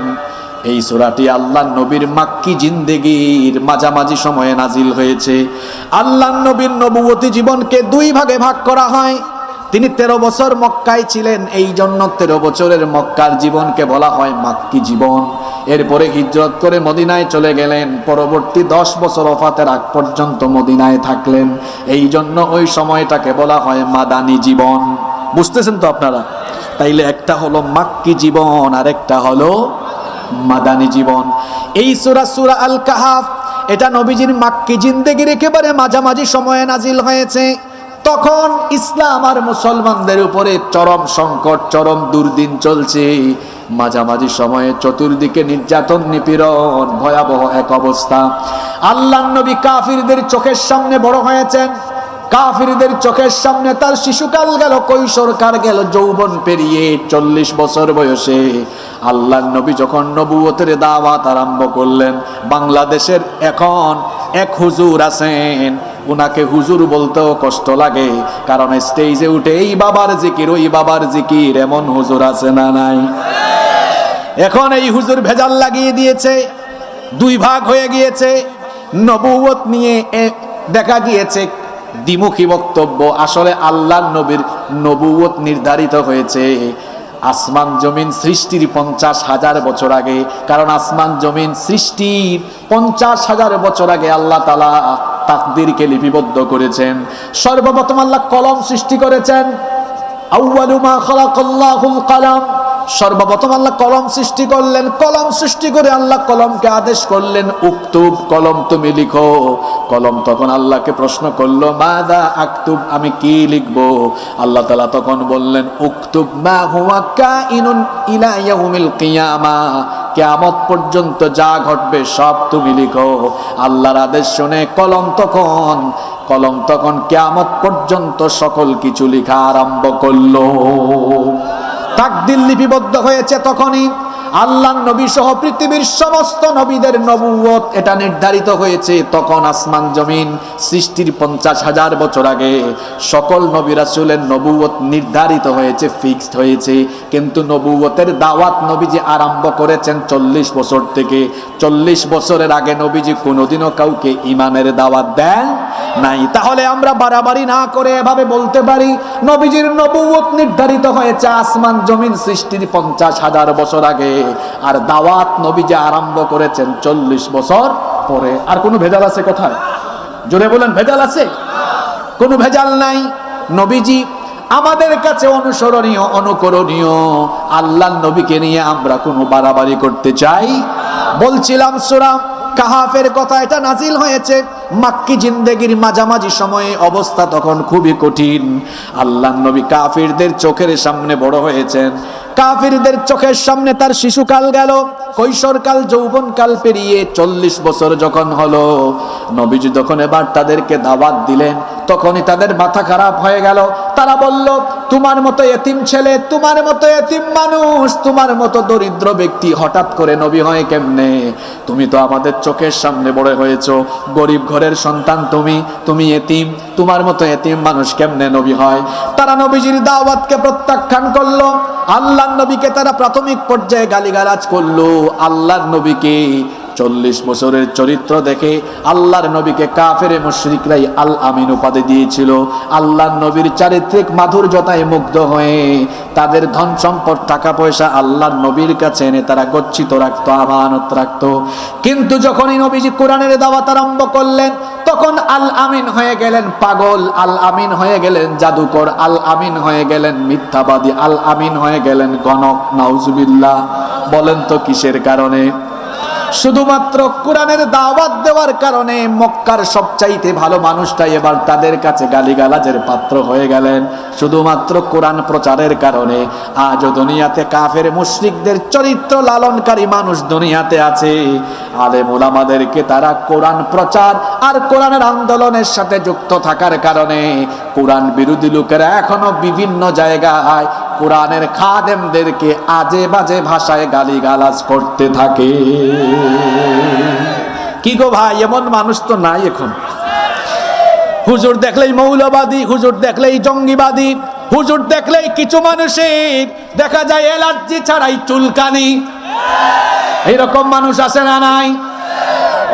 এই সূরাটি আল্লাহর নবীর মাক্কি জিন্দেগির মাঝামাঝি সময়ে নাজিল হয়েছে। আল্লাহর নবীর নবুয়তি জীবনকে দুই ভাগে ভাগ করা হয়। তিনি 13 বছর মক্কায় ছিলেন, এই জন্য 13 বছরের মক্কার জীবনকে বলা হয় মাক্কি জীবন। এরপরে হিজরত করে মদিনায় চলে গেলেন, পরবর্তী 10 বছর ওফাতের আগ পর্যন্ত মদিনায় থাকলেন, এই জন্য ওই সময়টাকে বলা হয় মাদানী জীবন। বুঝতেছেন তো আপনারা? তাইলে একটা হলো মাক্কি জীবন আর একটা হলো মাদানী জীবন। এই সূরা আল কাহাফ, এটা নবীজির মাক্কি জিন্দেগির একেবারে মাঝামাঝি সময়ে নাজিল হয়েছে। তখন ইসলাম আর মুসলমানদের উপরে চরম সংকট, চরম দুর্দিন চলছে। মাঝামাঝি সময়ে চতুর্দিকে নির্যাতন, নিপীড়ন, ভয়াবহ এক অবস্থা। আল্লাহর নবী কাফিরদের চোখের সামনে বড় হয়েছেন, কাফিরদের চোখের সামনে তার শিশুকাল গেল, কৈশোরকাল গেল, যৌবন পেরিয়ে 40 বছর বয়সে আল্লাহর নবী যখন নবুয়তের দাওয়াত আরম্ভ করলেন। বাংলাদেশের এখন এক হুজুর আছেন, উনাকে হুজুর বলতেও কষ্ট লাগে, কারণ স্টেজে উঠে এই বাবার জিকির, ওই বাবার জিকির, এমন হুজুর আছে না নাই? এখন এই হুজুর ভেজাল লাগিয়ে দিয়েছে, দুই ভাগ হয়ে গিয়েছে। নবুয়ত নিয়ে দেখা গিয়েছে দ্বিমুখী বক্তব্য। আসলে আল্লাহর নবীর নবুয়ত নির্ধারিত হয়েছে আসমান জমিন সৃষ্টির 50,000 বছর আগে, কারণ আসমান জমিন সৃষ্টির 50,000 বছর আগে আল্লাহ তাআলা তাকদীরকে লিপিবদ্ধ করেছেন। সর্বপ্রথম আল্লাহ কলম সৃষ্টি করেছেন। আউয়ালু মা খালাকাল্লাহুল কলম, সর্বপ্রথম আল্লাহ কলম সৃষ্টি করলেন। কলম সৃষ্টি করে আল্লাহ কলমকে আদেশ করলেন, উক্তুব, কলম তুমি লিখো। কলম তখন আল্লাহকে প্রশ্ন করলো, মাযা আকতুব, আমি কি লিখবো? আল্লাহ তাআলা তখন বললেন, উক্তুব মা হুয়া কাইনুন ইলা ইয়াউমিল কিয়ামাহ, কিয়ামত পর্যন্ত যা ঘটবে সব তুমি লিখো। আল্লাহর আদেশ শুনে কলম তখন কিয়ামত পর্যন্ত সকল কিছু লেখা আরম্ভ করলো। তাকদীর লিপিবদ্ধ হয়েছে তখনই। আল্লাহর নবী সহ পৃথিবীর সমস্ত নবীদের নবুয়ত এটা নির্ধারিত হয়েছে তখন আসমান জমিন সৃষ্টির 50,000 বছর আগে। সকল নবী রাসূলের নবুয়ত নির্ধারিত হয়েছে, ফিক্সড হয়েছে। কিন্তু নবুয়তের দাওয়াত নবীজি আরম্ভ করেছেন 40 বছর থেকে। 40 বছরের আগে নবীজি কোনোদিনও কাউকে ঈমানের দাওয়াত দেন নাই। তাহলে আমরা বাড়াবাড়ি না করে এভাবে বলতে পারি, নবীজির নবুয়ত নির্ধারিত হয়েছে আসমান জমিন সৃষ্টির 50,000 বছর আগে, আর দাওয়াত নবীজি আরম্ভ করেছেন 40 বছর পরে। আর কোনো ভেজাল আছে কোথায়? জোরে বলেন, ভেজাল আছে? কোনো ভেজাল নাই। নবীজি আমাদের কাছে অনুসরণীয়, অনুকরণীয়। আল্লাহর নবীকে নিয়ে আমরা কোনো বাড়াবাড়ি করতে চাই? বলছিলাম সূরা কাহাফের কথা, এটা নাজিল হয়েছে মাক্কি জিন্দেগির মাঝামাঝি সময়ে অবস্থা তখন খুবই কঠিন। আল্লাহর নবী কাফিরদের চোখের সামনে বড় হয়েছেন, কাফিরদের চোখের সামনে তার শিশুকাল গেল, কৈশোরকাল, যৌবনকাল পেরিয়ে 40 বছর যখন হলো, নবীজি যখন এবার তাদেরকে দাওয়াত দিলেন, তখনই তাদের মাথা খারাপ হয়ে গেল। তারা বলল, তোমার মতো এতিম ছেলে, তোমার মতো এতিম মানুষ, তোমার মতো দরিদ্র ব্যক্তি হঠাৎ করে নবী হয় কেমনে? তুমি তো আমাদের চোখের সামনে বড় হয়েছো, গরিব ঘরের সন্তান, তুমি এতিম, তোমার মতো এতিম মানুষ কেমনে নবী হয়? তারা নবীজির দাওয়াতকে প্রত্যাখ্যান করলো। আল্লাহর নবীকে তারা প্রাথমিক পর্যায়ে গালিগালাজ করলো। আল্লাহর নবীকে 40 বছরের চরিত্র দেখে আল্লাহর নবীকে কাফের মুশরিকরাই আল আমিন উপাধি দিয়েছিল। আল্লাহর নবীর চারিত্রিক মাধুর্যতায় মুগ্ধ হয়ে তাদের ধন সম্পদ, টাকা পয়সা আল্লাহর নবীর কাছে এনে তারা গচ্ছিত রাখতো, আমানত রাখতো। কিন্তু যখনই নবীজি কোরআনের দাওয়াত আরম্ভ করলেন, তখন আল আমিন হয়ে গেলেন পাগল, আল আমিন হয়ে গেলেন জাদুকর, আল আমিন হয়ে গেলেন মিথ্যাবাদী, আল আমিন হয়ে গেলেন গণক। নাউজুবিল্লাহ। বলেন তো কিসের কারণে? শুধুমাত্র কোরআনের দাওয়াত দেওয়ার কারণে মক্কার সবচাইতে ভালো মানুষটাই এবার তাদের কাছে গালিগালাজের পাত্র হয়ে গেলেন। শুধুমাত্র কোরআন প্রচারের কারণে আজও দুনিয়াতে কাফের মুশরিকদের চরিত্র লালনকারী মানুষ দুনিয়াতে আছে। আলেম উলামাদেরকে তারা কোরআন প্রচার আর কোরআনের আন্দোলনের সাথে যুক্ত থাকার কারণে কোরআন বিরোধী লোকেরা এখনো বিভিন্ন জায়গায় কোরআনের খাদেমদেরকে আজে বাজে ভাষায় গালিগালাজ করতে থাকে। কি গো ভাই, এমন মানুষ তো নাই এখন। হুজুর দেখলেই মৌলবাদী, হুজুর দেখলেই জঙ্গিবাদী, হুজুর দেখলেই কিছু মানুষের দেখা যায় অ্যালার্জি ছাড়াই চুলকানি। এইরকম মানুষ আছে না নাই?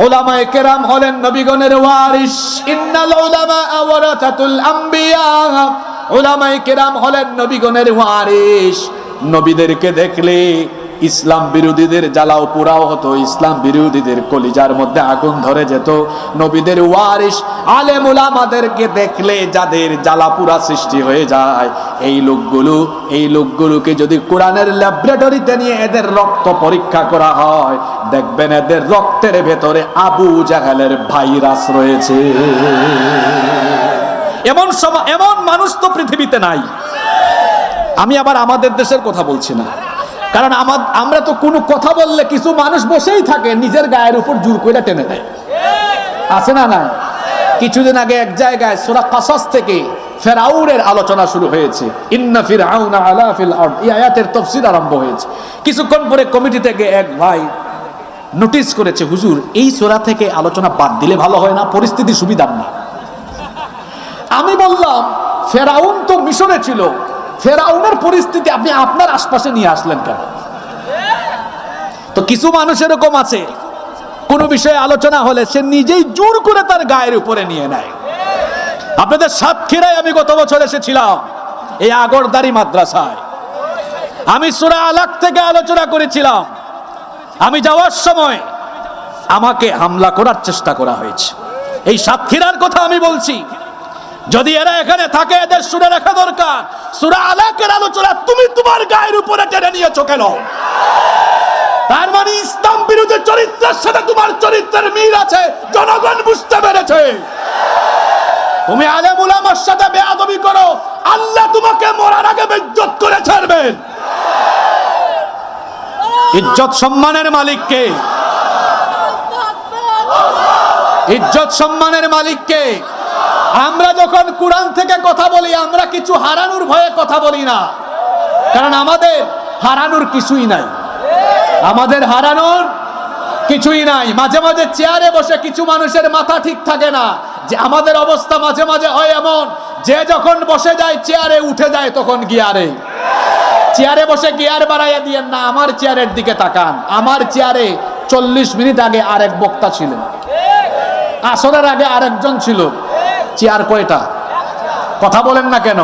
উলামায়ে কেরাম হলেন নবীগণের ওয়ারিস। ইন্নাল উলামা ওয়ারাসাতুল আম্বিয়া। উলামায়ে কেরাম হলেন নবীগণের ওয়ারিস। নবীদেরকে দেখলে ইসলাম বিরোধীদের জ্বালাও পোড়াও হতো, ইসলাম বিরোধীদের কলিজার মধ্যে আগুন ধরে যেত। নবীদের ওয়ারিস আলেম উলামাদেরকে দেখলে যাদের জ্বালা পোড়া সৃষ্টি হয়ে যায়, এই লোকগুলোকে যদি কোরআনের ল্যাবরেটরিতে নিয়ে এদের রক্ত পরীক্ষা করা হয়, দেখবেন এদের রক্তের ভেতরে আবু জাহেলের ভাইরাস রয়েছে। এমন মানুষ তো পৃথিবীতে নাই। আমি আবার আমাদের দেশের কথা বলছি না, কারণ আমরা তো কোনো কথা বললে কিছু মানুষ বসেই থাকে, নিজের গায়ের উপর জোর করে টেনে দেয়। আছে না নাই? কিছুদিন আগে এক জায়গায় সূরা কাসাস থেকে ফেরাউনের আলোচনা শুরু হয়েছে। ইন্না ফিরআউনা আলা ফিল আরদ, এই আয়াতের তাফসীর আরম্ভ হয়েছে। কিছুক্ষণ পরে কমিটি থেকে এক ভাই নোটিশ করেছে, হুজুর এই সূরা থেকে আলোচনা বাদ দিলে ভালো হয় না, পরিস্থিতি সুবিধার না। আমি বললাম, ফেরাউন তো মিশরে ছিল, ফেরাউনের পরিস্থিতি আপনি আপনার আশপাশে নিয়ে আসলেন কেন? তো কিছু মানুষ এরকম আছে, কোন বিষয়ে আলোচনা হলে সে নিজেই জোর করে তার গায়ের উপরে নিয়ে নেয়। আপনাদের সাতক্ষীরায় আমি গত বছর এসেছিলাম, এই আগরদারি মাদ্রাসায়। আমি সূরা আলাক থেকে আলোচনা করেছিলাম। আমি যাওয়ার সময় আমাকে হামলা করার চেষ্টা করা হয়েছে। এই সাতক্ষীরার কথা আমি বলছি। যদি এরা এখানে থাকে, এদের শুনে রাখা দরকার, সূরা আলাকের আলোচনা তুমি তোমার গায়ের উপরে টেনে নিয়েছো কেন? তার মানে ইসলাম বিরোধী চরিত্রের সাথে তোমার চরিত্রের মিল আছে, জনগণ বুঝতে পেরেছে। তুমি আলেম উলামার সাথে বেয়াদবি করো, আল্লাহ তোমাকে মরার আগে বেইজ্জত করে ছাড়বেন। ইজ্জত সম্মানের মালিক কে? ইজ্জত সম্মানের মালিক কে? আমরা যখন কোরআন থেকে কথা বলি, আমরা কিছু হারানোর ভয়ে কথা বলি না, কারণ আমাদের হারানোর কিছুই নাই। আমাদের হারানোর কিছুই নাই। মাঝে মাঝে চেয়ারে বসে কিছু মানুষের মাথা ঠিক থাকে না, যে আমাদের অবস্থা মাঝে মাঝে হয় এমন, যে যখন বসে যায় চেয়ারে উঠে যায় তখন গিয়ারে। চেয়ারে বসে গিয়ার বাড়াইয়া দিয়েন না, আমার চেয়ারের দিকে তাকান। আমার চেয়ারে 40 মিনিট আগে আরেক বক্তা ছিলেন, আসরের আগে আরেকজন ছিল। চেয়ার কয়টা? কথা বলেন না কেন?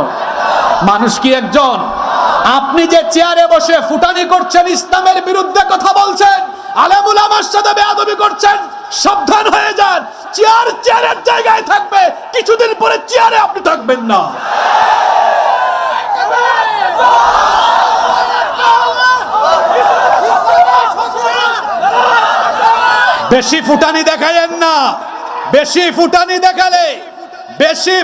মানুষ কি একজন? আপনি যে চেয়ারে বসে ফুটানি করছেন, ইসলামের বিরুদ্ধে কথা বলছেন, আলেম উলামার সাথে বেয়াদবি করছেন, সাবধান হয়ে যান। চেয়ার চেয়ারের জায়গায় থাকবে, কিছুদিন পরে চেয়ারে আপনি থাকবেন না। বেশি ফুটানি দেখায়েন না, বেশি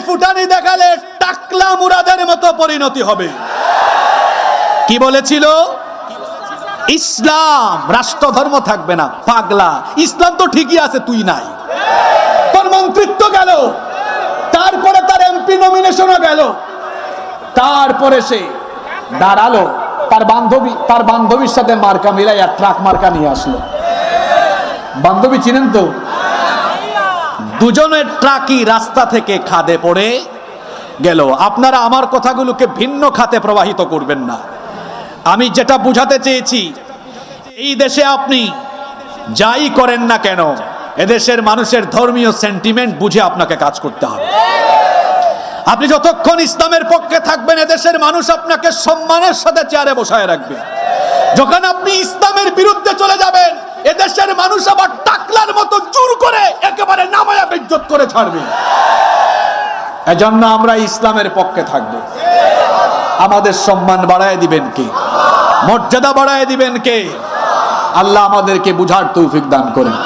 ফুটানি দেখালে টাকলা মুরাদের মতো পরিণতি হবে। কি বলেছিল? ইসলাম রাষ্ট্র ধর্ম থাকবে না। পাগলা, ইসলাম তো ঠিকই আছে, তুই নাই। তোর মন্ত্রিত্ব গেল, তারপরে তার এমপি নমিনেশনও গেল, তারপরে সে দাঁড়ালো তার বান্ধবীর সাথে মার্কা মিলাই আর ট্রাক মার্কা নিয়ে আসলো। বান্ধবী চিনেন তো? দুজনের ট্রাকই রাস্তা থেকে খাদে পড়ে গেল। আপনারা আমার কথাগুলোকে ভিন্ন খাতে প্রবাহিত করবেন না। আমি যেটা বুঝাতে চেয়েছি, এই দেশে আপনি যাই করেন না কেন, এদেশের মানুষের ধর্মীয় সেন্টিমেন্ট বুঝে আপনাকে কাজ করতে হবে। আপনি যতক্ষণ ইসলামের পক্ষে থাকবেন, এদেশের মানুষ আপনাকে সম্মানের সাথে চেয়ারে বসায় রাখবে। যখন আপনি ইসলামের বিরুদ্ধে চলে যাবেন, এদেশের মানুষ আবার টাকলার মতো জোর করে একেবারে নামায়া বেইজ্জত করে ছাড়বে। এজন্য আমরা ইসলামের পক্ষে থাকব। আমাদের সম্মান বাড়ায় দিবেন কে? মর্যাদা বাড়ায় দিবেন কে? আল্লাহ আমাদেরকে বুঝার তৌফিক দান করেন।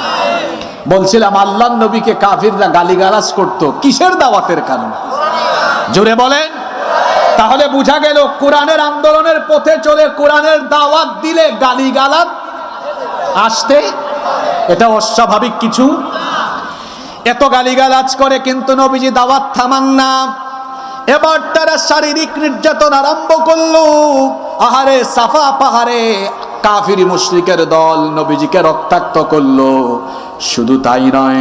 বলছিলাম, আল্লাহর নবীকে কাফিররা গালিগালাজ করত কিসের দাওয়াতের কারণে? জোরে বলেন। তাহলে বুঝা গেল, কোরআনের আন্দোলনের পথে চলে কোরআনের দাওয়াত দিলে গালিগালাজ আসতে এটা অস্বাভাবিক কিছু। এত গালিগালাজ করে কিন্তু নবীজি দাওয়াত থামান না। এবার তারা শারীরিক নির্যাতন আরম্ভ করলো। আহারে সাফা পাহাড়ে কাফির মুশরিকের দল নবীজিকে রক্তাক্ত করলো। শুধু তাই নয়,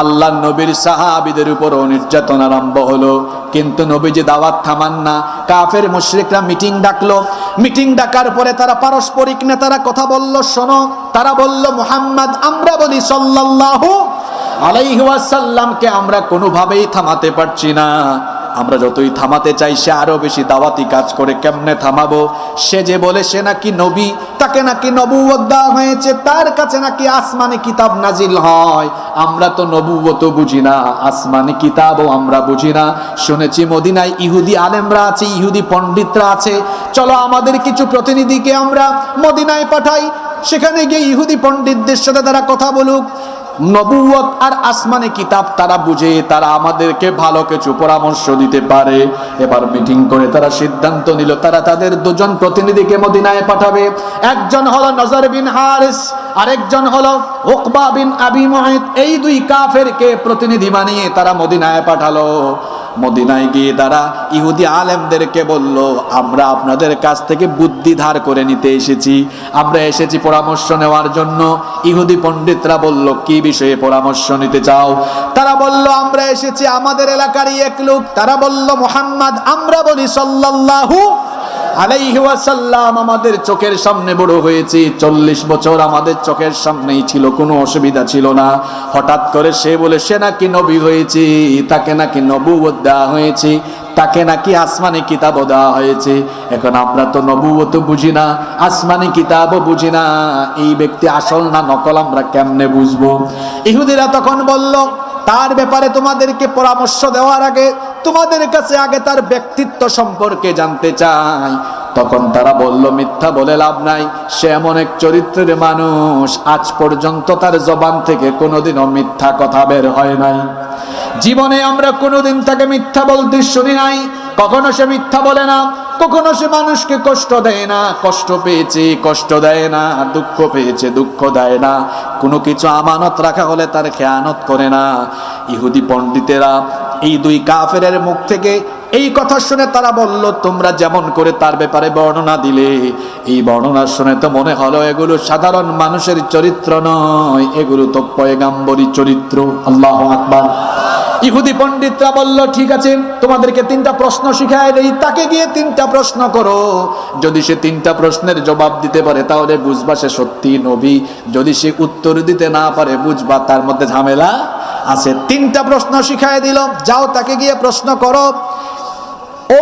আল্লাহর নবীর সাহাবীদের উপরও নির্যাতন আরম্ভ হলো। কিন্তু নবীজি দাওয়াত থামান না। কাফের মুশরিকরা মিটিং ডাকলো। মিটিং ডাকার পরে তারা পারস্পরিক নেতারা কথা বলল। শোনো, তারা বলল, মুহাম্মদ, আমরা বলি সাল্লাল্লাহু আলাইহি ওয়াসাল্লামকে আমরা কোনোভাবেই থামাতে পারছি না। আমরা যতই থামাতে চাই, সে আরো বেশি দাওয়াতি কাজ করে। কেমনে থামাবো? সে যে বলে সে নাকি নবী, তাকে নাকি নবুয়ত দেওয়া হয়েছে, তার কাছে নাকি আসমানি কিতাব নাজিল হয়। আমরা তো নবুয়ত বুঝি না, আসমানি কিতাবও আমরা বুঝি না। শুনেছি মদিনায় ইহুদি আলেমরা আছে, ইহুদি পণ্ডিতরা আছে। চলো আমাদের কিছু প্রতিনিধিকে আমরা মদিনায় পাঠাই, সেখানে গিয়ে ইহুদি পণ্ডিতদের সাথে তারা কথা বলুক। নবুয়ত আর আসমানি কিতাব তারা বুঝে, তারা আমাদেরকে ভালো কিছু পরামর্শ দিতে পারে। এবার মিটিং করে তারা সিদ্ধান্ত নিল, তারা তাদের দুজন প্রতিনিধিকে মদিনায় পাঠাবে। একজন হলো নজর বিন হারিস, আরেকজন হলো উকবা বিন আবি মুআইত। এই দুই কাফেরকে প্রতিনিধি বানিয়ে তারা মদিনায় পাঠালো। মদিনায় গিয়ে তারা ইহুদি আলেমদেরকে বলল, আমরা আপনাদের কাছ থেকে বুদ্ধি ধার করে নিতে এসেছি, আমরা এসেছি পরামর্শ নেওয়ার জন্য। ইহুদি পণ্ডিতরা বলল, কি বিষয়ে পরামর্শ নিতে চাও? তারা বলল, আমরা এসেছি আমাদের এলাকারই এক লোক। তারা বলল, মুহাম্মদ, আমরা বলি সাল্লাল্লাহু আলাইহি ওয়াসাল্লাম আমাদের চোখের সামনে বড় হয়েছে, 40 বছর আমাদের চোখের সামনেই ছিল, কোনো অসুবিধা ছিল না। হঠাৎ করে সে বলে সে নাকি নবী হয়েছে, তাকে নাকি নবুয়ত দেওয়া হয়েছে, তাকে নাকি আসমানি কিতাবও দেওয়া হয়েছে। এখন আমরা তো নবুয়ত বুঝি না, আসমানি কিতাবও বুঝি না, এই ব্যক্তি আসল না নকল আমরা কেমনে বুঝবো? ইহুদিরা তখন বলল, তার ব্যাপারে তোমাদেরকে পরামর্শ দেওয়ার আগে তোমাদের কাছে আগে তার ব্যক্তিত্ব সম্পর্কে জানতে চাই। তখন তারা বলল, মিথ্যা বলে লাভ নাই, সে এমন এক চরিত্রের মানুষ, আজ পর্যন্ত তার জবান থেকে কোনোদিনও মিথ্যা কথা বের হয় নাই। জীবনে আমরা কোনোদিন তাকে মিথ্যা বলতে শুনি নাই। কখনো সে মিথ্যা বলে না, কখনো সে মানুষকে কষ্ট দেয় না, কষ্ট পেয়েছে কষ্ট দেয় না, দুঃখ পেয়েছে দুঃখ দেয় না, কোনো কিছু আমানত রাখা হলে তার খেয়ানত করে না। ইহুদি পণ্ডিতেরা এই দুই কাফেরের মুখ থেকে এই কথা শুনে তারা বলল, তোমরা যেমন করে তার ব্যাপারে বর্ণনা দিলে, এই বর্ণনা শুনে তো মনে হলো এগুলো সাধারণ মানুষের চরিত্র নয়, এগুলো তো পয়গাম্বরী চরিত্র। আল্লাহু আকবার। ইহুদি পণ্ডিতরা বলল, ঠিক আছে, তোমাদেরকে 3টা প্রশ্ন শিখায় দেই, তাকে গিয়ে 3টা প্রশ্ন করো। যদি সে 3টা প্রশ্নের জবাব দিতে পারে তাহলে বুঝবা সে সত্যি নবী, যদি সে উত্তর দিতে না পারে বুঝবা তার মধ্যে ঝামেলা আছে। 3টা প্রশ্ন শিখায় দিল, যাও তাকে গিয়ে প্রশ্ন করো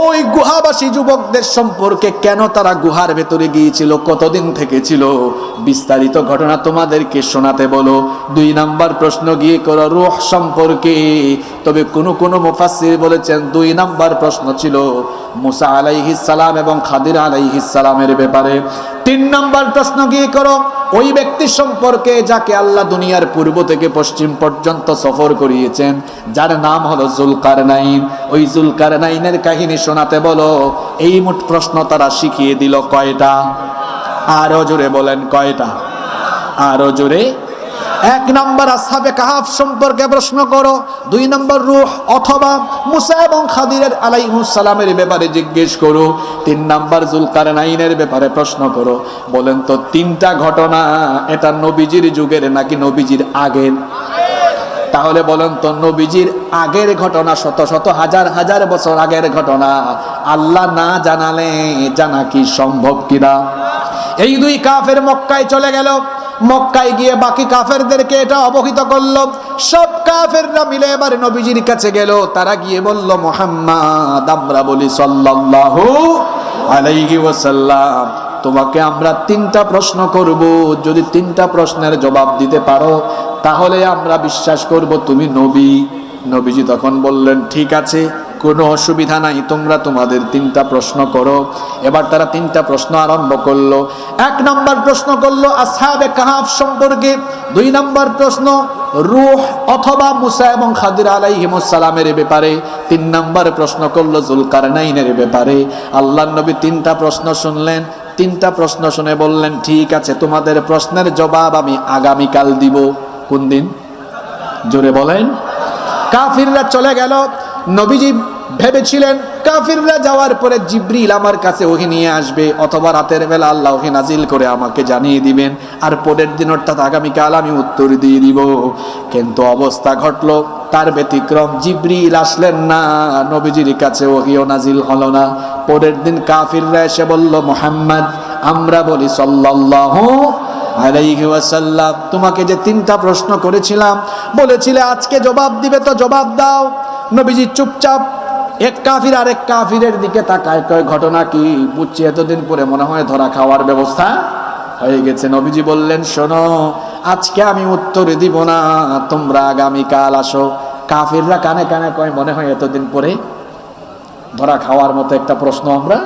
ওই গুহাবাসী যুবকদের সম্পর্কে, কেন তারা গুহার ভেতরে গিয়েছিল, কতদিন থেকে ছিল, বিস্তারিত ঘটনা তোমাদেরকে শোনাতে বলো। 2 নাম্বার প্রশ্ন গিয়ে করো রূহ সম্পর্কে, তবে কোন মুফাসসির বলেছেন 2 নাম্বার প্রশ্ন ছিল মুসা আলাইহিস সালাম এবং খাদির আলাইহিস সালামের ব্যাপারে। 3 নাম্বার প্রশ্ন গিয়ে করো ওই ব্যক্তি সম্পর্কে যাকে আল্লাহ দুনিয়ার পূর্ব থেকে পশ্চিম পর্যন্ত সফর করিয়েছেন, যার নাম হলো জুলকারনাইন। ওই জুলকারনাইনের কাহিনী শোনাতে বলো। এই মোট প্রশ্ন তারা শিখিয়ে দিল কয়টা? আরো জোরে বলেন কয়টা? আরো জোরে। 1 নম্বর আসহাবে কাহাফ সম্পর্কে প্রশ্ন করো। 2 নম্বর রূহ অথবা মুসা এবং খাদিরের আলাইহিস সালামের ব্যাপারে জিজ্ঞেস করো। 3 নম্বর জুলকারনাইনের ব্যাপারে প্রশ্ন করো। বলেন তো 3টা ঘটনা এটা নবীজির যুগের নাকি নবীজির আগের? তাহলে বলেন তো নবীজির আগের ঘটনা, শত শত হাজার হাজার বছর আগের ঘটনা আল্লাহ না জানালে জানা কি সম্ভব কিনা? এই 2 কাফের মক্কায় চলে গেল। মক্কায় গিয়ে বাকি কাফেরদেরকে এটা অবহিত করলো। সব কাফেররা মিলে এবার নবীজির কাছে গেল। তারা গিয়ে বলল, মুহাম্মদ, আমরা বলি সাল্লাল্লাহু আলাইহি ওয়াসাল্লাম, তোমাকে আমরা 3টা প্রশ্ন করব। যদি 3টা প্রশ্নের জবাব দিতে পারো তাহলে আমরা বিশ্বাস করব তুমি নবী। নবীজি তখন বললেন, ঠিক আছে, কোনো অসুবিধা নাই, তোমরা তোমাদের 3টা প্রশ্ন করো। এবার তারা 3টা প্রশ্ন আরম্ভ করলো। 1 নম্বর প্রশ্ন করলো আসহাবে কাহাফ সম্পর্কে। 2 নম্বর প্রশ্ন রূহ অথবা মুসা এবং খাদির আলাইহিস সালামের ব্যাপারে। 3 নম্বর প্রশ্ন করলো জুলকারনাইনের ব্যাপারে। আল্লাহর নবী 3টা প্রশ্ন শুনলেন। 3টা প্রশ্ন শুনে বললেন, ঠিক আছে, তোমাদের প্রশ্নের জবাব আমি আগামীকাল দিব। কোন দিন? জোরে বলেন। কাফিররা চলে গেল। নবীজি ভেবেছিলেন কাফিররা যাওয়ার পরে জিবরিল আমার কাছে ওহী নিয়ে আসবে, অথবা রাতের বেলা আল্লাহ ওহী নাজিল করে আমাকে জানিয়ে দিবেন, আর পরের দিন অর্থাৎ আগামীকাল আমি উত্তর দিয়ে দিব। কিন্তু অবস্থা ঘটলো তার ব্যতিক্রম। জিবরিল আসলেন না, নবীজির কাছে ওহীও নাজিল হলো না। পরের দিন কাফিররা এসে বলল, মুহাম্মদ, আমরা বলি সাল্লাল্লাহু আলাইহি ওয়াসাল্লাম, তোমাকে যে 3টা প্রশ্ন করেছিলাম, বলেছিলে আজকে জবাব দিবে, তো জবাব দাও। নবীজি চুপচাপ। এক কাফির আরেক কাফিরের দিকে তাকায়, কয় ঘটনা কি? বুঝছি এতদিন পরে মনে হয় ধরা খাওয়ার ব্যবস্থা হয়ে গেছে। নবীজি বললেন, শোনো, আজকে আমি উত্তর দিব না, তোমরা আগামীকাল আসো। কাফিররা কানে কানে কয়, মনে হয় এতদিন পরে ধরা খাওয়ার মতো একটা প্রশ্ন আমরা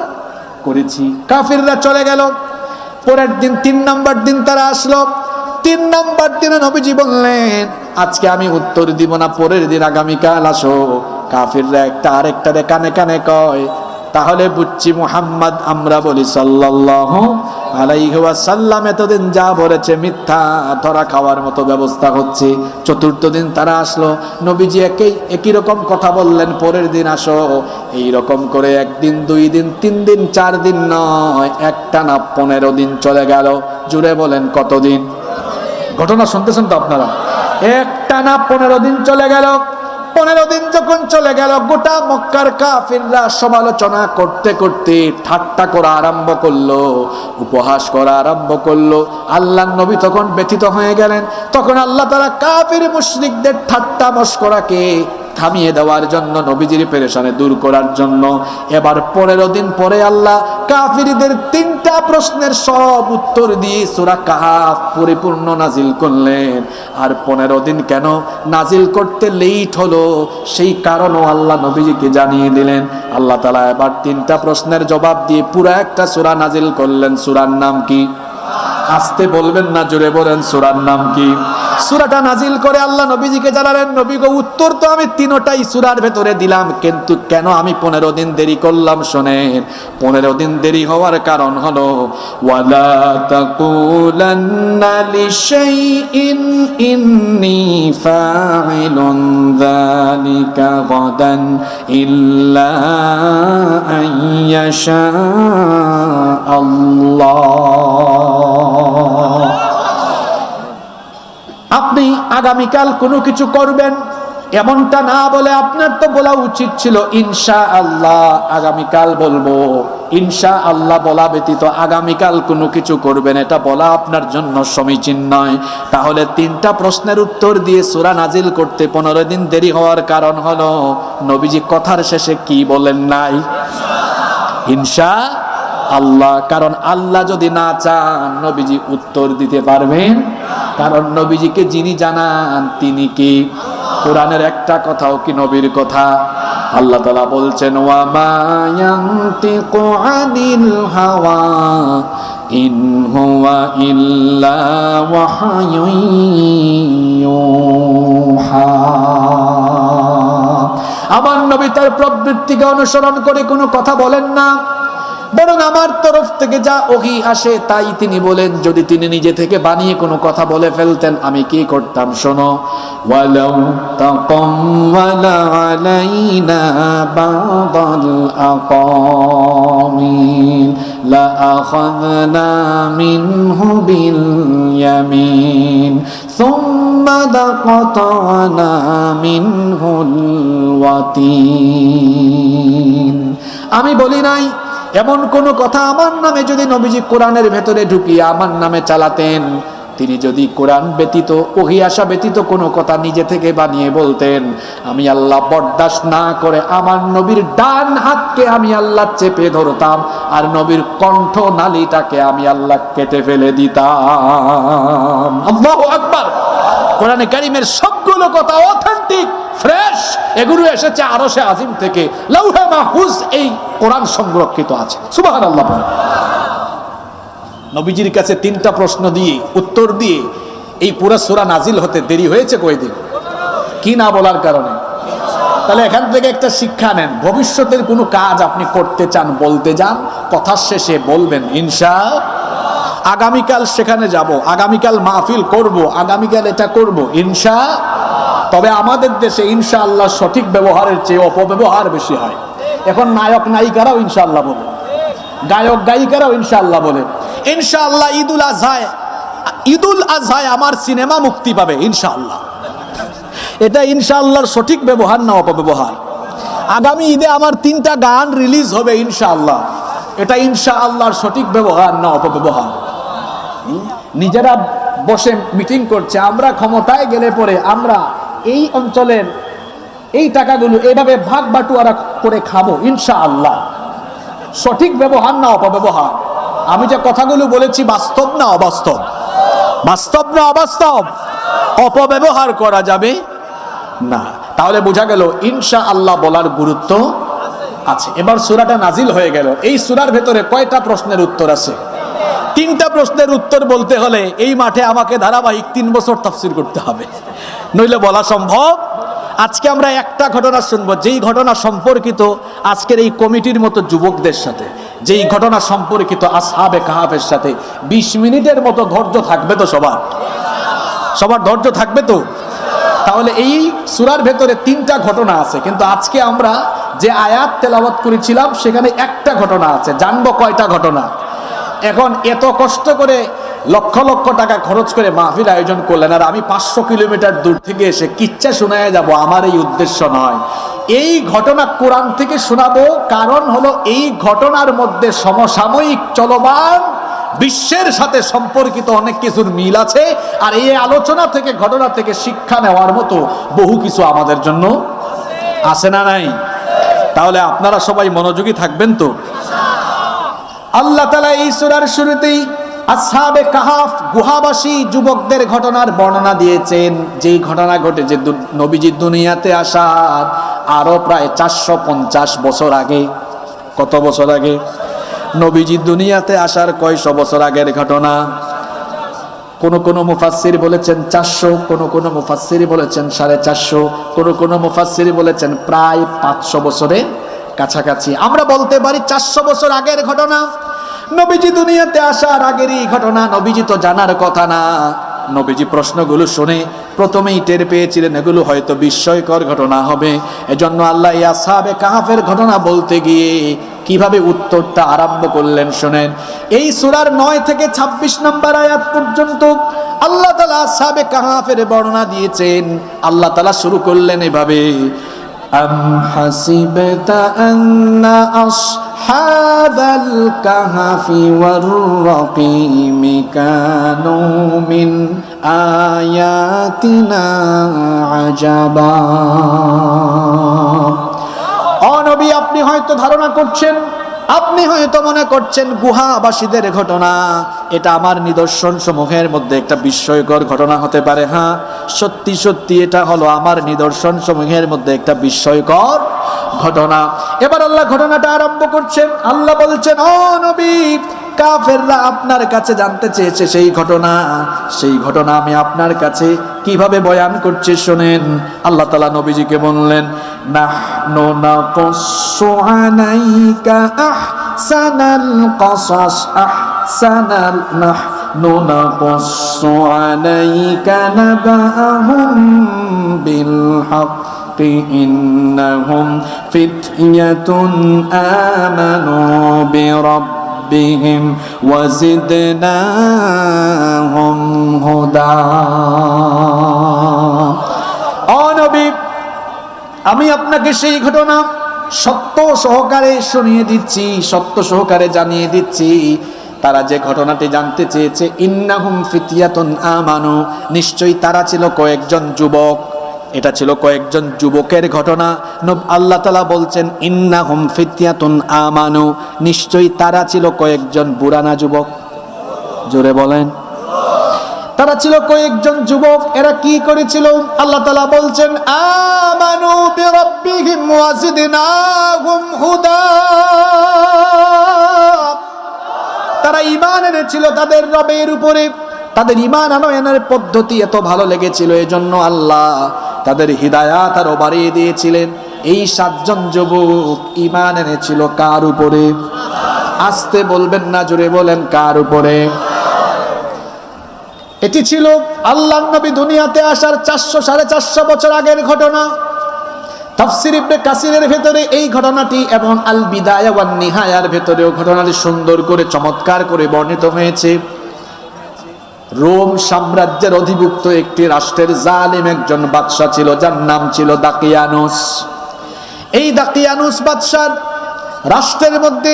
করেছি। কাফিররা চলে গেল। পরের দিন 3 নম্বর দিন তারা আসলো। 3 নম্বর দিনে নবীজি বললেন, আজকে আমি উত্তর দিব না, পরের দিন আগামীকাল আসো। কাফিররা একটা আরেকটারে কানে কানে কয়, তাহলে বুঝছি মুহাম্মদ, আমরা বলি সাল্লাল্লাহু আলাইহি ওয়াসাল্লাম এতদিন যা বলেছে মিথ্যা, ধরা খাওয়ার মতো ব্যবস্থা হচ্ছে। 4র্থ দিন তারা আসলো। নবীজি একই রকম কথা বললেন, পরের দিন আসো। এই রকম করে 1 দিন 2 দিন 3 দিন 4 দিন নয়, একটানা 15 দিন চলে গেল। জুড়ে বলেন কতদিন? ঘটনা শুনতেছেন তো আপনারা? একটানা 15 দিন চলে গেল। 15 দিন যখন চলে গেল, গোটা মক্কার কাফিররা সমালোচনা করতে করতে ঠাট্টা করা আরম্ভ করলো, উপহাস করা আরম্ভ করলো। আল্লাহর নবী তখন ব্যথিত হয়ে গেলেন। তখন আল্লাহ তাআলা কাফির মুশরিকদের ঠাট্টা মশকরাকে থামিয়ে দেওয়ার জন্য, নবীজির পেরেশানি দূর করার জন্য এবার 15 দিন পরে আল্লাহ কাফিরদের 3টা প্রশ্নের সব উত্তর দিয়ে সূরা কাহাফ পরিপূর্ণ নাজিল করলেন। আর 15 দিন কেন নাজিল করতে লেট হলো, সেই কারণও আল্লাহ নবীজিকে জানিয়ে দিলেন। আল্লাহ তাআলা এবার 3টা প্রশ্নের জবাব দিয়ে পুরো একটা সূরা নাজিল করলেন। সূরার নাম কি? আসতে বলবেন না, জোরে বলেন, সূরার নাম কি? সূরাটা নাজিল করে আল্লাহ নবীজিকে জানালেন, নবী গো, উত্তর তো আমি 3টাই সূরার ভেতরে দিলাম, কিন্তু কেন আমি 15 দিন দেরি করলাম? শোনেন, 15 দিন দেরি হওয়ার কারণ হলো, ওয়ালা তাকুলান্না লিশাইইন ইন্নী ফাইলুন যালিকা গাদান ইল্লা আইয়াশা আল্লাহ। আপনি আগামীকাল কোনো কিছু করবেন এমনটা না বলে আপনার তো বলা উচিত ছিল ইনশাআল্লাহ, আগামীকাল বলবো। ইনশাআল্লাহ বলা ব্যতীত আগামীকাল কোনো কিছু করবেন, এটা বলা আপনার জন্য সমীচীন নয়। তাহলে 3টা প্রশ্নের উত্তর দিয়ে সূরা নাজিল করতে 15 দিন দেরি হওয়ার কারণ হলো, নবীজি কথার শেষে কি বলেন নাই? ইনশাআল্লাহ। কারণ আল্লাহ যদি না চান নবীজি উত্তর দিতে পারবেন, কারণ নবীজিকে যিনি জানান তিনি কি? কোরআনের একটা কথাও কি নবীর কথা? আল্লাহ তাআলা বলছেন ওয়া মা ইয়ানতিকু আনিল হাওয়া ইন হুয়া ইল্লা ওয়াহয়ুন ইউহা। আমার নবী তার প্রবৃত্তিকে অনুসরণ করে কোনো কথা বলেন না, বরং আমার তরফ থেকে যা ওহী আসে তাই তিনি বলেন। যদি তিনি নিজে থেকে বানিয়ে কোনো কথা বলে ফেলতেন আমি কি করতাম শোনো, ওয়ালাউ তাকাওয়ালা আলাইনা বাদাল আকামিল লা আখাযনা মিনহু বিল ইয়ামিন সুম্মা লাকাতানা মিনহুল ওয়াতিন। আমি বলি নাই এমন কোন কথা আমার নামে যদি নবীজি কোরআনের ভেতরে ঢুকিয়ে আমার নামে চালাতেন, তিনি যদি কোরআন ব্যতীত ওহী আসা ব্যতীত কোনো কথা নিজে থেকে বানিয়ে বলতেন, আমি আল্লাহ বরদাস্ত না করে আমার নবীর ডান হাতকে আমি আল্লাহ চেপে ধরতাম আর নবীর কণ্ঠ নালীটাকে আমি আল্লাহ কেটে ফেলে দিতাম। আল্লাহু আকবার। কোরআনে কারীমের সবগুলো কথা অথেন্টিক, ফ্রেশ, এগুলো এসেছে আরশে আজিম থেকে, লাউহে মাহফুজ এই কোরআন সংরক্ষিত আছে। সুবহানাল্লাহ। নবীজির কাছে 3টা প্রশ্ন দিয়ে উত্তর দিয়ে এই পুরো সূরা নাজিল হতে দেরি হয়েছে কয়দিন? কি না বলার কারণে? তাহলে এখান থেকে একটা শিক্ষা নেন, ভবিষ্যতের কোনো কাজ আপনি করতে চান বলতে যান, কথার শেষে বলবেন ইনশাআল্লাহ। আগামীকাল সেখানে যাব, আগামীকাল মাহফিল করব, আগামীকাল এটা করব ইনশাআল্লাহ। তবে আমাদের দেশে ইনশাআল্লাহ সঠিক ব্যবহারের চেয়ে অপব্যবহার বেশি হয়। এখন নায়ক নায়িকারাও ইনশাআল্লাহ বলে, গায়ক গায়িকারাও ইনশাআল্লাহ বলে। ইনশাআল্লাহ ঈদুল আজহায় আমার সিনেমা মুক্তি পাবে ইনশাআল্লাহ। এটা ইনশাআল্লাহর সঠিক ব্যবহার না অপব্যবহার? আগামী ঈদে আমার 3টা গান রিলিজ হবে ইনশাআল্লাহ, এটা ইনশাআল্লাহর সঠিক ব্যবহার না অপব্যবহার? নিজেরা বসে মিটিং করছে, আমরা ক্ষমতায় গেলে পরে আমরা এই অঞ্চলের এই টাকাগুলো এভাবে ভাগ বাটুয়ারা করে খাবো ইনশাআল্লাহ। সঠিক ব্যবহার না অপব্যবহার? আমি যে কথাগুলো বলেছি বাস্তব না অবাস্তব? বাস্তব না অবাস্তব? অপব্যবহার করা যাবে না। তাহলে বোঝা গেল ইনশাআল্লাহ বলার গুরুত্ব আছে। এবার সূরাটা নাজিল হয়ে গেল, এই সূরার ভেতরে কয়টা প্রশ্নের উত্তর আছে? 3টা প্রশ্নের উত্তর বলতে হলে এই মাঠে আমাকে ধারাবাহিক 3 বছর তাফসীর করতে হবে, নইলে বলা সম্ভব। আজকে আমরা একটা ঘটনা শুনবো, যেই ঘটনা সম্পর্কিত আজকের এই কমিটির মতো যুবকদের সাথে, যেই ঘটনা সম্পর্কিত আসহাবে কাহাফের সাথে। 20 মিনিটের মতো ধৈর্য থাকবে তো সবার? সবার ধৈর্য থাকবে তো? তাহলে এই সূরার ভেতরে 3টা ঘটনা আছে, কিন্তু আজকে আমরা যে আয়াত তেলাওয়াত করেছিলাম সেখানে একটা ঘটনা আছে। জানবো কয়টা ঘটনা? এখন এত কষ্ট করে লক্ষ লক্ষ টাকা খরচ করে মাহফিল আয়োজন করলেন, আর আমি 500 কিলোমিটার দূর থেকে এসে কিচ্ছা শোনায় যাব, আমার এই উদ্দেশ্য নয়। এই ঘটনা কোরআন থেকে শোনাবো, কারণ হলো এই ঘটনার মধ্যে সমসাময়িক চলমান বিশ্বের সাথে সম্পর্কিত অনেক কিছুর মিল আছে, আর এই আলোচনা থেকে ঘটনা থেকে শিক্ষা নেওয়ার মতো বহু কিছু আমাদের জন্য আছে না নাই? তাহলে আপনারা সবাই মনোযোগী থাকবেন তো? আল্লাহ তাআলা এই সূরার শুরুতেই আসহাবে কাহাফ গুহাবাসী যুবকদের ঘটনার বর্ণনা দিয়েছেন, যেই ঘটনা ঘটেছে নবীজি দুনিয়াতে আসার আরো প্রায় 450 বছর আগে। কত বছর আগে? নবীজি দুনিয়াতে আসার কয়শো বছর আগের ঘটনা। কোন মুফাসসির বলেছেন 400, কোন মুফাসসির বলেছেন 450, কোন মুফাসসির বলেছেন প্রায় 500 বছরের কাছাকাছি। আমরা বলতে পারি 400 বছর আগের ঘটনা। নবীজি দুনিয়াতে আসার আগেরই ঘটনা, নবীজি তো জানার কথা না। নবীজি প্রশ্নগুলো শুনে প্রথমেই টের পেয়েছিলেন এগুলো হয়তো বিস্ময়কর ঘটনা হবে। এজন্য আল্লাহ আসহাবে কাহাফের ঘটনা বলতে গিয়ে কিভাবে উত্তরটা আরম্ভ করলেন শুনেন। এই সূরার 9 থেকে 26 নম্বর আয়াত পর্যন্ত আল্লাহ তাআলা আসহাবে কাহাফের বর্ণনা দিয়েছেন। আল্লাহ তাআলা শুরু করলেন এভাবে, আম হাসিবতা আন্না আসহাবাল কাহফি ওয়ার রাকিমি কানু মিন আয়াতিনা আজাবা। ও নবী, আপনি হয়তো ধারণা করছেন আপনি হয়তো মনে করছেন গুহাবাসীদের ঘটনা, এটা আমার নিদর্শন সমূহের মধ্যে একটা বিস্ময়কর ঘটনা হতে পারে। হ্যাঁ, সত্যি সত্যি এটা হলো আমার নিদর্শন সমূহের মধ্যে একটা বিস্ময়কর ঘটনা। এবার আল্লাহ ঘটনাটা আরম্ভ করছেন। আল্লাহ বলছেন, ও নবী, কাফেররা আপনার কাছে জানতে চেয়েছে সেই ঘটনা আমি আপনার কাছে কিভাবে বয়ান করছি শোনেন। আল্লাহ তাআলা নবীজিকে বললেন, নাহনু নাকুসসু আলাইকা আহসানাল কসাস নাহনু নাকুসসু আলাইকা নাবাহুম বিল হক ইন্নাহুম ফিতয়াতুন আমানু বিরাব্বিহিম ওয়াজিদনাহুম হুদা। ও নবী, আমি আপনাকে সেই ঘটনা সত্য সহকারে শুনিয়ে দিচ্ছি, সত্য সহকারে জানিয়ে দিচ্ছি। তারা যে ঘটনাটি জানতে চেয়েছে, ইন্নাহুম ফিতয়াতুন আমানু, নিশ্চয়ই তারা ছিল কয়েকজন যুবক। এটা ছিল কয়েকজন যুবকের ঘটনা। আল্লাহ তাআলা বলছেন, ইন্নাহুম ফিতয়াতুন আমানু, নিশ্চয়ই তারা ছিল কয়েকজন বুড়ানা যুবক। জোরে বলেন, তারা ছিল কয়েকজন যুবক। এরা কি করেছিল? আল্লাহ তাআলা বলছেন, আমানু বিরাব্বিহিম ওয়াজিদনাহুম হুদা। তারা ঈমান এনেছিল তাদের রবের উপরে। তাদের ঈমান আনয়নের পদ্ধতি এত ভালো লেগেছিল, এজন্য আল্লাহ তাদের হিদায়াত আরো বাড়িয়ে দিয়েছিলেন। এই 7 জন যুবক ঈমান এনেছিল কার উপরে? আস্তে বলবেন না, জোরে বলেন, কার উপরে? এটি ছিল আল্লাহর নবী দুনিয়াতে আসার 400-450 বছর আগের ঘটনা। তাফসীর ইবনে কাসিরের ভেতরে এই ঘটনাটি এবং আল বিদায়া ওয়ান নিহায়ার ভেতরেও ঘটনাটি সুন্দর করে চমৎকার করে বর্ণিত হয়েছে। রোম সাম্রাজ্যের অধিভুক্ত একটি রাষ্ট্রের জালিম একজন বাদশা ছিল, যার নাম ছিল দাকিয়ানুস। এই দাকিয়ানুস বাদশার রাষ্ট্রের মধ্যে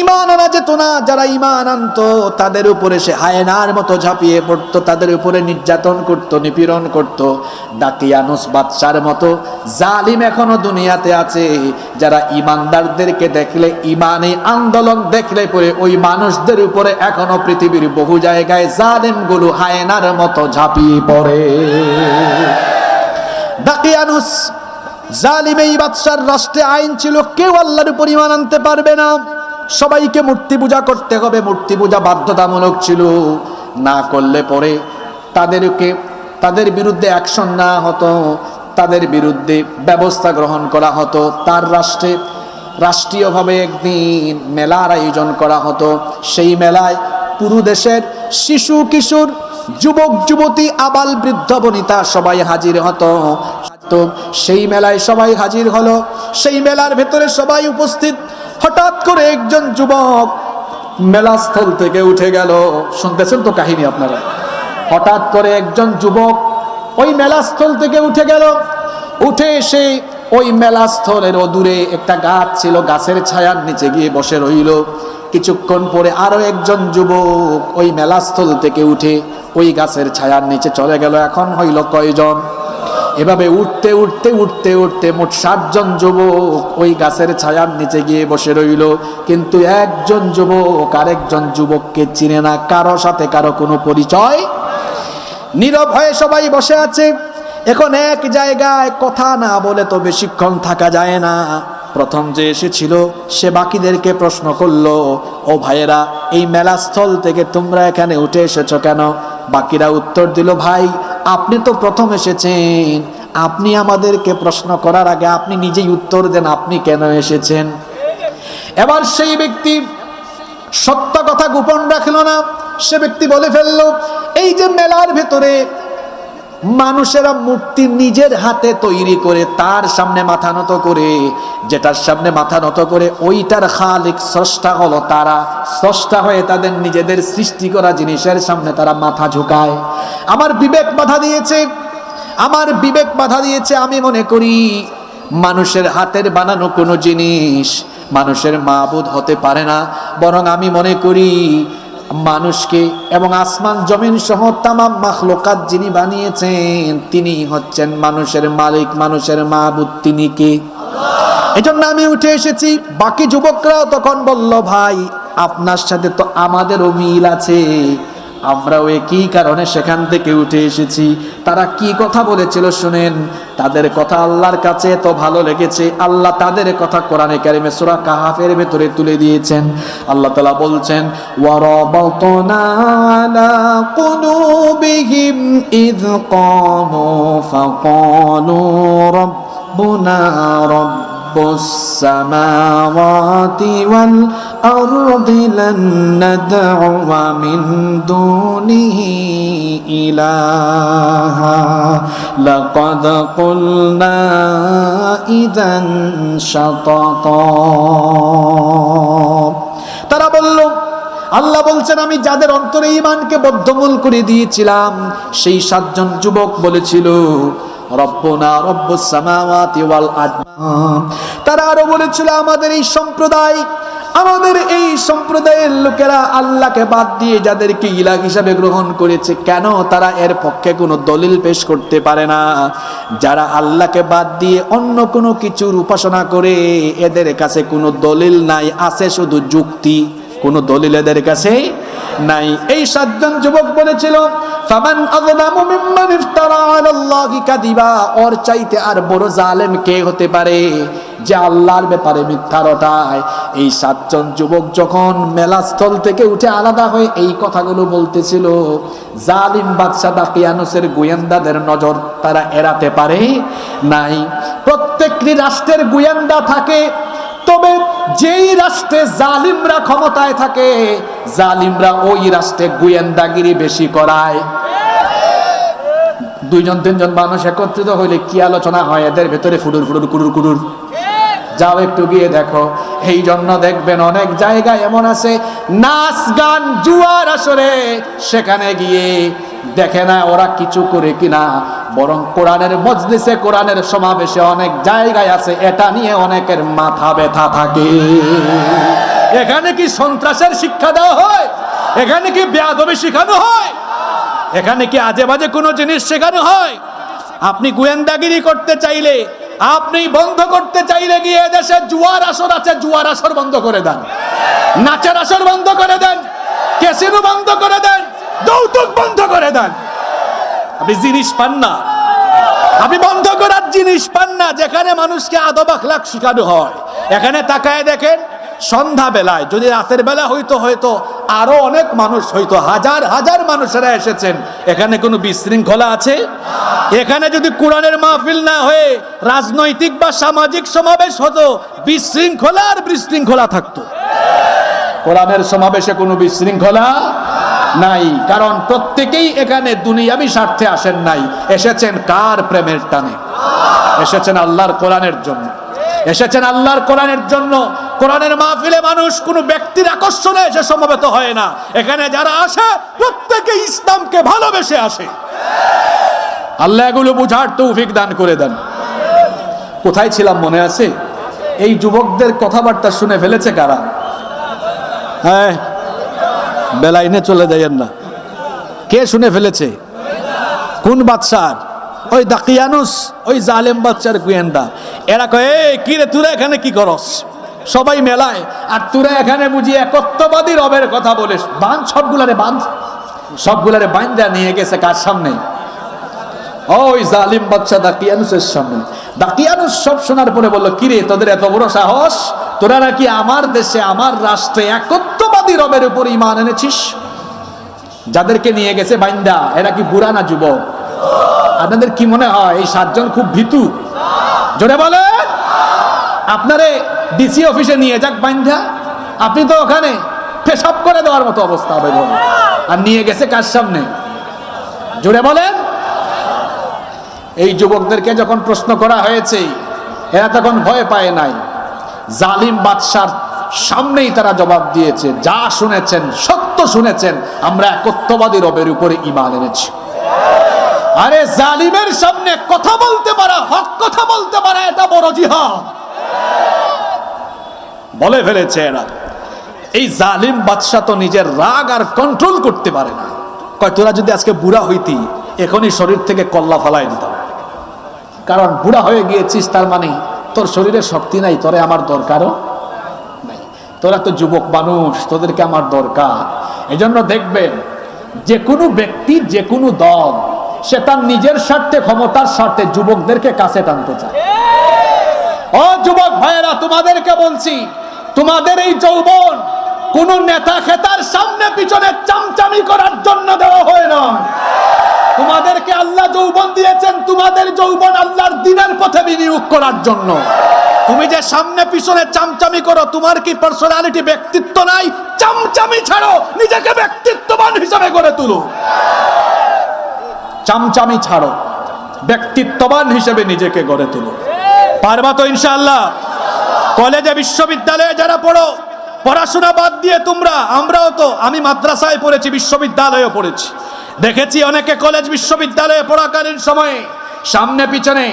ঈমান আনা যেত না। যারা ঈমান আনতো তাদের উপরে সে হায়নার মতো ঝাঁপিয়ে পড়তো, তাদের উপরে নির্যাতন করত, নিপীড়ন করত। দাকিয়ানুস বাদশার মতো জালিম এখনো দুনিয়াতে আছে, যারা ঈমানদারদেরকে দেখলে, ঈমানি আন্দোলন দেখলে পরে ওই মানুষদের উপরে এখনো পৃথিবীর বহু জায়গায় জালিমগুলো হায়নার মতো ঝাঁপিয়ে পড়ে। দাকিয়ানুস জালিম এই বাদশার রাষ্ট্রে আইন ছিল, কেউ আল্লাহর উপর ঈমান আনতে পারবে না, সবাইকে মূর্তি পূজা করতে হবে। মূর্তি পূজা বাধ্যতামূলক ছিল, না করলে পরে তাদের বিরুদ্ধে অ্যাকশন না হতো, তাদের বিরুদ্ধে ব্যবস্থা গ্রহণ করা হতো। তার রাষ্ট্রে রাষ্ট্রীয়ভাবে একদিন মেলার আয়োজন করা হতো। সেই মেলায় পুরো দেশের শিশু কিশোর, যুবক যুবতী, আবাল বৃদ্ধ বনিতা সবাই হাজির হতো। তো সেই মেলায় সবাই হাজির হলো, সেই মেলার ভেতরে সবাই উপস্থিত। হঠাৎ করে একজন যুবক মেলাস্থল থেকে উঠে গেল। শুনতেছেন তো কাহিনী আপনারা? হঠাৎ করে একজন যুবক ওই মেলাস্থল থেকে উঠে গেল। উঠে এসে ওই মেলাস্থলের অদূরে একটা গাছ ছিল, গাছের ছায়ার নিচে গিয়ে বসে রইল। কিছুক্ষণ পরে আরো একজন যুবক ওই মেলাস্থল থেকে উঠে ওই গাছের ছায়ার নিচে চলে গেল। এখন হইল কয়জন? এভাবে উঠতে উঠতে উঠতে উঠতে মোট 7 জন যুবক ওই গাছের ছায়ার নিচে গিয়ে বসে রইল। কিন্তু একজন যুবক আরেকজন যুবককে চিনে না, কারো সাথে কারো কোনো পরিচয়। নীরব হয়ে সবাই বসে আছে। এখন এক জায়গায় কথা না বলে তো বেশিক্ষণ থাকা যায় না। প্রথম যে এসেছিল সে বাকিদেরকে প্রশ্ন করলো, ও ভাইয়েরা, এই মেলাস্থল থেকে তোমরা এখানে উঠে এসেছো কেন? বাকিরা উত্তর দিল, ভাই, আপনি তো প্রথম এসেছেন, আপনি আমাদেরকে প্রশ্ন করার আগে আপনি নিজেই উত্তর দেন, আপনি কেন এসেছেন? এবার সেই ব্যক্তি সত্য কথা গোপন রাখলো না। সে ব্যক্তি বলে ফেললো, এই যে মেলার ভেতরে মানুষেরা মূর্তি নিজের হাতে তৈরি করে তার সামনে মাথা নত করে, যেটার সামনে মাথা নত করে ওইটার খালিক স্রষ্টা হলো তারা। স্রষ্টা হয়ে তাদের নিজেদের সৃষ্টি করা জিনিসের সামনে তারা মাথা ঝুঁকায়। আমার বিবেক বাধা দিয়েছে। আমি মনে করি মানুষের হাতের বানানো কোনো জিনিস মানুষের মাবুদ হতে পারে না, বরং আমি মনে করি মানুষকে এবং আসমান জমিন সহ তামাম মাখলুকাত যিনি বানিয়েছেন তিনি হচ্ছেন মানুষের মালিক, মানুষের মাবুদ। তিনি কে? এজন্য আমি উঠে এসেছি। বাকি যুবকরাও তখন বলল, ভাই আপনার সাথে তো আমাদেরও মিল আছে, আমরাও একই কারণে সেখান থেকে উঠে এসেছি। তারা কি কথা বলেছিল শুনেন। তাদের কথা আল্লাহর কাছে তো ভালো লেগেছে, আল্লাহ তাদের কথা কোরআনে কারিমে সূরা কাহাফের ভেতরে তুলে দিয়েছেন। আল্লাহ তাআলা বলছেন, ওয়ারাবাতনা আলা কুলুবিহিম ইয কামু ফাকালু রাব্বুনা রাব্বুস সামাওয়াতি ওয়াল আরদি লান নাদ'উয়া মিন দুনিহি ইলাহা লাকাদ কুলনা ইযান শাতাতা। তারা বলল, আল্লাহ বলছেন আমি যাদের অন্তরে ঈমানকে বদ্ধমূল করে দিয়েছিলাম সেই 7 জন যুবক বলেছিল রব্বুনা রব্বুস সামাওয়াতি ওয়াল আরদ। তারা আরো বলেছিল আমাদের এই সম্প্রদায়ের লোকেরা আল্লাহকে বাদ দিয়ে যাদেরকে ইলাহ হিসাবে গ্রহণ করেছে, কেন তারা এর পক্ষে কোনো দলিল পেশ করতে পারে না? যারা আল্লাহকে বাদ দিয়ে অন্য কোনো কিছুর উপাসনা করে এদের কাছে কোনো দলিল নাই, আছে শুধু যুক্তি, কোনো দলিল এদের কাছে নাই। এই 7 জন যুবক বলেছিল, ফামান আযলামু মিম্মান ইফতারা আলাল্লাহি কাযিবা, ওর চাইতে আর বড় জালেম কে হতে পারে যে আল্লাহর ব্যাপারে মিথ্যা রটায়। এই 7 জন যুবক যখন মেলাস্থল থেকে উঠে আলাদা হয়ে এই কথাগুলো বলতেছিল, জালিম বাদশা দাকিয়ানুসের গোয়েন্দাদের নজর তারা এড়াতে পারে নাই। প্রত্যেকটি রাষ্ট্রের গোয়েন্দা থাকে, তবে যেই রাষ্ট্রে জালিমরা ক্ষমতায় থাকে জালিমরা ওই রাষ্ট্রে গোয়েন্দাগিরি বেশি করায়। 2 জন 3 জন মানুষ একত্রিত হইলে কি আলোচনা হয় এদের ভেতরে, ফুডুর ফুডুর কুড়ুর কুড়ুর। যাও একটু গিয়ে দেখো। এই জন্য দেখবেন অনেক জায়গায় এমন আছে নাচ গান জুয়ার আসরে, সেখানে গিয়ে দেখে না ওরা কিছু করে কিনা, বরং কোরআনের মজলিসে কোরআনের সমাবেশে অনেক জায়গায় আছে এটা নিয়ে অনেকের মাথা ব্যথা থাকে। এখানে কি সন্ত্রাসের শিক্ষা দেওয়া হয়? এখানে কি বেয়াদবি শেখানো হয়? এখানে কি আজে বাজে কোনো জিনিস শেখানো হয়? আপনি গোয়েন্দাগিরি করতে চাইলে, আপনি বন্ধ করতে চাইলে গিয়ে দেশে জুয়ার আসর আছে, জুয়ার আসর বন্ধ করে দেন, নাচের আসর বন্ধ করে দেন, ক্যাসিনো বন্ধ করে দেন, যৌতুক বন্ধ করে দেন। আপনি জিনিস পান না, আপনি বন্ধ করার জিনিস পান না যেখানে মানুষকে আদব আখলাক শেখানো হয়। এখানে তাকায় দেখেন, সন্ধ্যা বেলায় যদি রাতের বেলা হয়তো আরো অনেক মানুষ, হয়তো হাজার হাজার মানুষেরা এসেছেন, এখানে কোনো বিশৃঙ্খলা আছে? এখানে যদি কোরআনের মাহফিল না হয়ে রাজনৈতিক বা সামাজিক সমাবেশ হতো, বিশৃঙ্খলা আর বিশৃঙ্খলা থাকতো। কোরআনের সমাবেশে কোনো বিশৃঙ্খলা নাই, কারণ প্রত্যেকেই এখানে দুনিয়াবি স্বার্থে আসেন নাই, এসেছেন কার প্রেমের টানে? এসেছেন আল্লাহর কোরআনের জন্য, এসেছেন আল্লাহর কোরআনের জন্য। কোরআনের মাহফিলে মানুষ কোনো ব্যক্তির আকর্ষণে এসে সমবেত হয় না, এখানে যারা আসে প্রত্যেকে ইসলামকে ভালোবেসে আসে। আল্লাহ এগুলো বুঝার তৌফিক দান করে দেন। কোথায় ছিলাম মনে আছে? এই যুবকদের কথাবার্তা শুনে ফেলেছে কারা? হ্যাঁ, বেলাইনে চলে যাইয়েন না। কে শুনে ফেলেছে? কোন বাদশার? ওই দাকিয়ানুস, ওই জালেম বাদশার গোয়েন্দা। এরা কয়, কি রে তোরা এখানে কি করস? সবাই মেলায়, আর তোরা এখানে বুঝি একত্ববাদী রবের কথা বলিস। বাঁধ সবগুলারে, বাঁধ সবগুলারে, বাঁধা নিয়ে গেছে কার সামনে? ওই জালিম বাদশা দাকিয়ানুসের সামনে। দাকিয়ানুস সব শোনার পরে বলল, কি রে তোদের এত বড় সাহস, তোরা নাকি আমার দেশে আমার রাষ্ট্রে একত্ববাদী রবের উপর ঈমান এনেছিস? যাদেরকে নিয়ে গেছে বাইন্দা, এরা কি বুড়া না যুবক? আপনাদের কি মনে হয় এই 7 জন খুব ভীতু? জোরে বলেন। আপনারে ডিসি অফিসে নিয়ে যাক বাইন্দা, আপনি তো ওখানে পেশাব করে দেওয়ার মতো অবস্থা হবে। আর নিয়ে গেছে কার সামনে? জোরে বলেন। এই যুবকদেরকে যখন প্রশ্ন করা হয়েছে, এরা তখন ভয় পায় নাই। জালিম বাদশার সামনেই তারা জবাব দিয়েছে, যা শুনেছেন সত্য শুনেছেন, আমরা একত্ববাদী রবের উপরে ঈমান এনেছি। আরে জালিমের সামনে কথা বলতে পারা, হক কথা বলতে পারা, এটা বড় জিহাদ। বলে ফেলেছে এরা। এই জালিম বাদশা তো নিজের রাগ আর কন্ট্রোল করতে পারে না। কয়, তোরা যদি আজকে বুড়া হইতি এখনই শরীর থেকে কল্লা ফালাই দিতাম, কারণ বুড়া হয়ে গিয়েছিস তার মানে তোর শরীরে শক্তি নাই, তোরে আমার দরকারও নাই, তোরা তো যুবক মানুষ, তোদেরকে আমার দরকার। এজন্য দেখবেন যে কোনো ব্যক্তি, যে কোনো দল, সে তার নিজের স্বার্থে, ক্ষমতার স্বার্থে যুবকদেরকে কাছে টানতে চায়। ও যুবক ভাইয়েরা, তোমাদেরকে বলছি, তোমাদের এই যৌবন কোন নেতা খেতার সামনে পিছনে চামচামি করার জন্য দেওয়া হয় না। তোমাদেরকে আল্লাহ যৌবন দিয়েছেন, তোমাদের যৌবন আল্লাহর দ্বীনের পথে বিনিয়োগ করার জন্য। তুমি যে সামনে পিছনে চামচামি করো, তোমার কি পার্সোনালিটি, ব্যক্তিত্ব নাই? চামচামি ছাড়ো, নিজেকে ব্যক্তিত্ববান হিসেবে গড়ে তুলো। চামচামি ছাড়ো, ব্যক্তিত্ববান হিসেবে নিজেকে গড়ে তুলো। পারবা তো ইনশাআল্লাহ? কলেজে বিশ্ববিদ্যালয়ে যারা পড়ো, পড়াশোনা বাদ দিয়ে তোমরা, আমরাও তো, আমি মাদ্রাসায় পড়েছি, বিশ্ববিদ্যালয়েও পড়েছি, দেখেছি অনেকে কলেজ বিশ্ববিদ্যালয়ে পড়াকালীন সময়ে সামনে পিছনে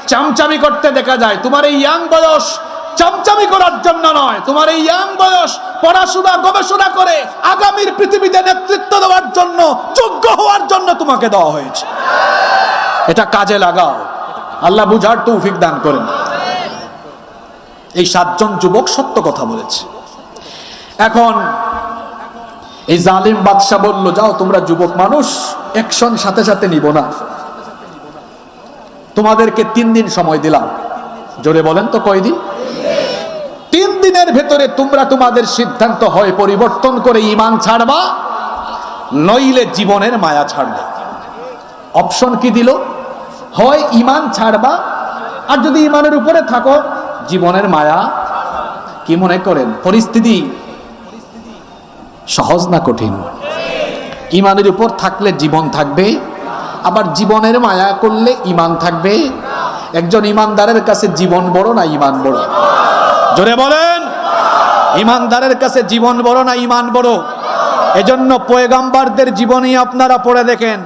চামচামি করতে দেখা যায়। তোমার এই ইয়াং বয়স চামচামি করার জন্য নয়, তোমার এই ইয়াং বয়স পড়াশোনা গবেষণা করে আগামীর পৃথিবীতে নেতৃত্ব দেওয়ার জন্য, যোগ্য হওয়ার জন্য তোমাকে দেওয়া হয়েছে। এটা কাজে লাগাও, আল্লাহ বুঝার তৌফিক দান করেন। এই 7 জন যুবক সত্য কথা বলেছে। এখন এই জালিম বাদশা বলল, যাও তোমরা যুবক মানুষ, অ্যাকশন সাথে সাথে নিব না, তোমাদেরকে 3 দিন সময় দিলাম। জোরে বলেন তো কয়দিন? 3 দিনের ভেতরে তোমরা তোমাদের সিদ্ধান্ত হয় পরিবর্তন করে ঈমান ছাড়বা, নইলে জীবনের মায়া ছাড়বা। অপশন কি দিল? হয় ঈমান ছাড়বা, আর যদি ঈমানের উপরে থাকো জীবনের মায়া। কি মনে করেন পরিস্থিতি সহজ না কঠিন? ঈমানের উপর থাকলে জীবন থাকবে, আবার জীবনের মায়া করলে ঈমান থাকবে। একজন ঈমানদারের কাছে জীবন বড় না ঈমান বড়? জোরে বলেন, ঈমানদারের কাছে জীবন বড় না ঈমান বড়? এজন্য পয়গম্বরদের জীবনী আপনারা পড়ে দেখেন,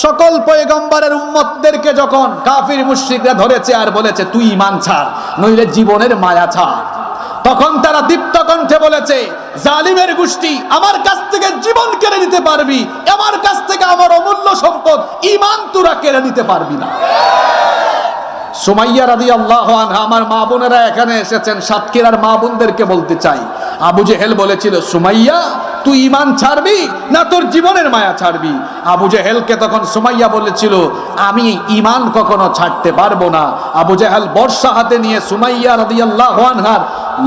সকল পয়গম্বরের উম্মতদেরকে যখন কাফির মুশরিকরা ধরেছে আর বলেছে তুই ঈমান ছাড়, নইলে জীবনের মায়া ছাড়, তখন তারা দীপ্ত কণ্ঠে বলেছে, জালিমের গোষ্ঠী, আমার কাছ থেকে জীবন কেড়ে নিতে পারবি, আমার কাছ থেকে আমার অমূল্য সম্পদ ঈমান তোরা কেড়ে নিতে পারবি না। সুমাইয়া রাদিয়াল্লাহু আনহা, আমার মা বোনেরা এখানে এসেছেন, সাতক্ষীরার মা বোনদেরকে বলতে চাই, আবু জেহেল বলেছিল, সুমাইয়া তুই ঈমান ছাড়বি না তোর জীবনের মায়া ছাড়বি? আবু জেহেলকে তখন সুমাইয়া বলেছিল, আমি ঈমান কখনো ছাড়তে পারবো না। আবু জেহেল বর্ষা হাতে নিয়ে সুমাইয়া রাদিয়াল্লাহু আনহার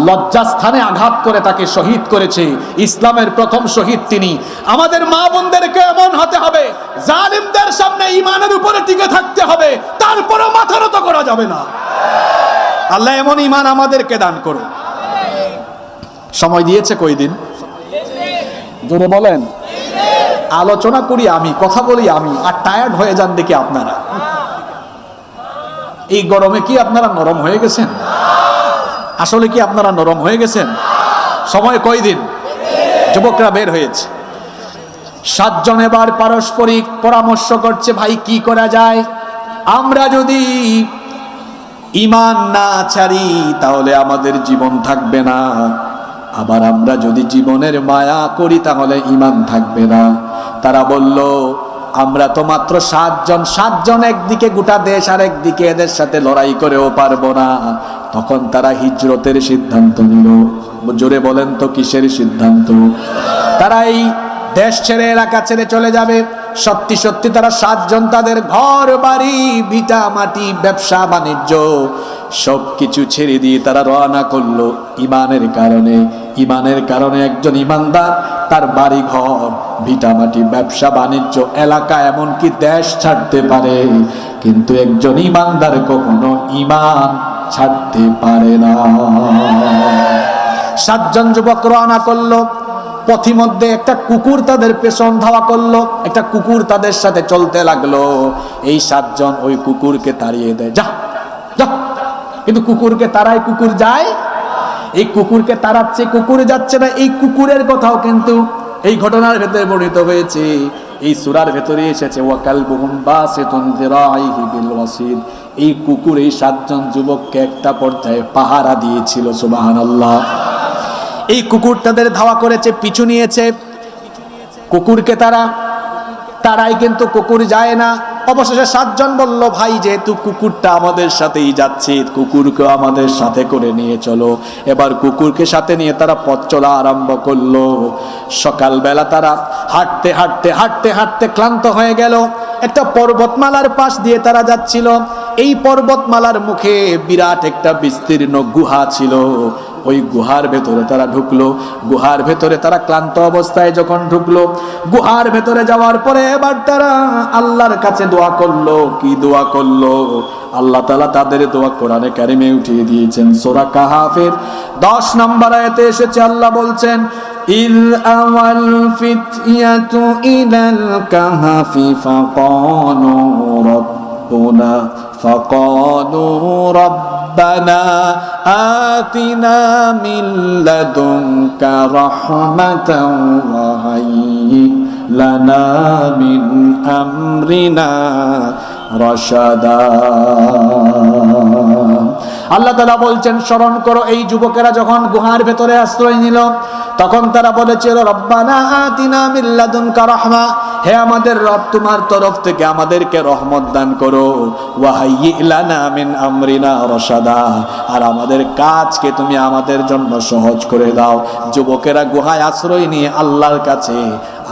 লজ্জাস্থানে আঘাত করে তাকে শহীদ করেছে। ইসলামের প্রথম শহীদ তিনি। আমাদের মা বোনদেরকে এমন হতে হবে, জালিমদের সামনে ঈমানের উপরে টিকে থাকতে হবে, তারপরেও মাথা নত করা যাবে না। আল্লাহ এমন ঈমান আমাদেরকে দান করুন। সময় দিয়েছে কয়দিন? জোরে বলেন। আলোচনা করি আমি, কথা বলি আমি, আর টায়ার্ড হয়ে যান দেখি আপনারা। এই গরমে কি আপনারা নরম হয়ে গেছেন? আসলে কি আপনারা নরম হয়ে গেছেন? সময় কয়দিন? যুবকরা বের হয়েছে, 7 জন এবার পারস্পরিক পরামর্শ করছে, ভাই কি করা যায়? আমরা যদি ঈমান না ছাড়ি তাহলে আমাদের জীবন থাকবে না, আবার আমরা যদি জীবনের মায়া করি তাহলে ঈমান থাকবে না। তারা বলল, আমরা তো মাত্র 7 জন, 7 জন একদিকে গোটা দেশ, আর একদিকে এদের সাথে লড়াই করেও পারবো না। তখন তারা হিজরতের সিদ্ধান্ত নিল। জোরে বলেন তো কিসের সিদ্ধান্ত? তারা এই দেশ ছেড়ে, এলাকা ছেড়ে চলে যাবে। সত্যি সত্যি তারা 7 জন তাদের ঘর বাড়ি, ভিটা মাটি, ব্যবসা বাণিজ্য সবকিছু ছেড়ে দিয়ে তারা রওনা করলো ঈমানের কারণে। ঈমানের কারণে একজন ঈমানদার তার বাড়ি ঘর, ভিটা মাটি, ব্যবসা বাণিজ্য, এলাকা, এমনকি দেশ ছাড়তে পারে, কিন্তু একজন ঈমানদার কখনো ঈমান ছাড়তে পারে না। 7 জন যুবক রওনা করলো। পথিমধ্যে একটা কুকুর তাদের পেছন ধাওয়া করলো, একটা কুকুর তাদের সাথে চলতে লাগলো। এই 7 জন ওই কুকুরকে তাড়িয়ে দেয়, যা যা। কিন্তু কুকুরকে তাড়ায়, কুকুর যায়। এই কুকুরকে তাড়াচ্ছে, কুকুর যাচ্ছে না। এই কুকুরের কথাও কিন্তু এই ঘটনার ভেতরে বর্ণিত হয়েছে, এই সূরার ভেতরে এসেছে, ওয়াকালবুহুম বাসিতুন যিরাইহি বিল ওয়াসিদ। এই কুকুর এই 7 জন যুবককে একটা পর্যায়ে পাহারা দিয়েছিল। সুবহানাল্লাহ। এই কুকুর তাদের ধাওয়া করেছে, পিছু নিয়েছে। কুকুরকে তারাই, কিন্তু কুকুর যায় না। অবশেষে 7 জন বলল, ভাই যেহেতু কুকুরটা আমাদের সাথেই যাচ্ছে, কুকুরকে আমাদের সাথে করে নিয়ে চলো। এবার কুকুরকে সাথে নিয়ে তারা পথ চলা আরম্ভ করলো। সকালবেলা তারা হাঁটতে হাঁটতে হাঁটতে হাঁটতে ক্লান্ত হয়ে গেল। একটা পর্বতমালার পাশ দিয়ে তারা যাচ্ছিল। এই পর্বতমালার মুখে বিরাট একটা বিস্তীর্ণ গুহা ছিল। ওই গুহার ভেতরে তারা ঢুকলো। গুহার ভেতরে তারা ক্লান্ত অবস্থায় যখন ঢুকলো, গুহার ভেতরে যাওয়ার পরে এবার তারা আল্লাহর কাছে দোয়া করলো। কি দোয়া করলো? আল্লাহ তাআলা তাদের দোয়া কোরআনে কারিমে উঠিয়ে দিয়েছেন। সূরা কাহাফের 10 নম্বর আয়াতে এসেছে, আল্লাহ বলছেন, ইয আওয়াল ফিতয়াতু ইলাল কাহাফি ফাকালু রাব্বুনা ربنا آتنا من لدنك رحمة وهيئ لنا من أمرنا رشدا। আল্লাহ তাআলা বলছেন, স্মরণ করো এই যুবকেরা যখন গুহার ভেতরে আশ্রয় নিল, তখন তারা বলেছিল, রব্বানা আতিনা মিন লাদুনকা রাহমা, হে আমাদের রব, তোমার তরফ থেকে আমাদেরকে রহমত দান করো। ওয়া হাইয়্যি লানা মিন আমরিনা রাশাদা, আর আমাদের কাজকে তুমি আমাদের জন্য সহজ করে দাও। যুবকেরা গুহায় আশ্রয় নিয়ে আল্লাহর কাছে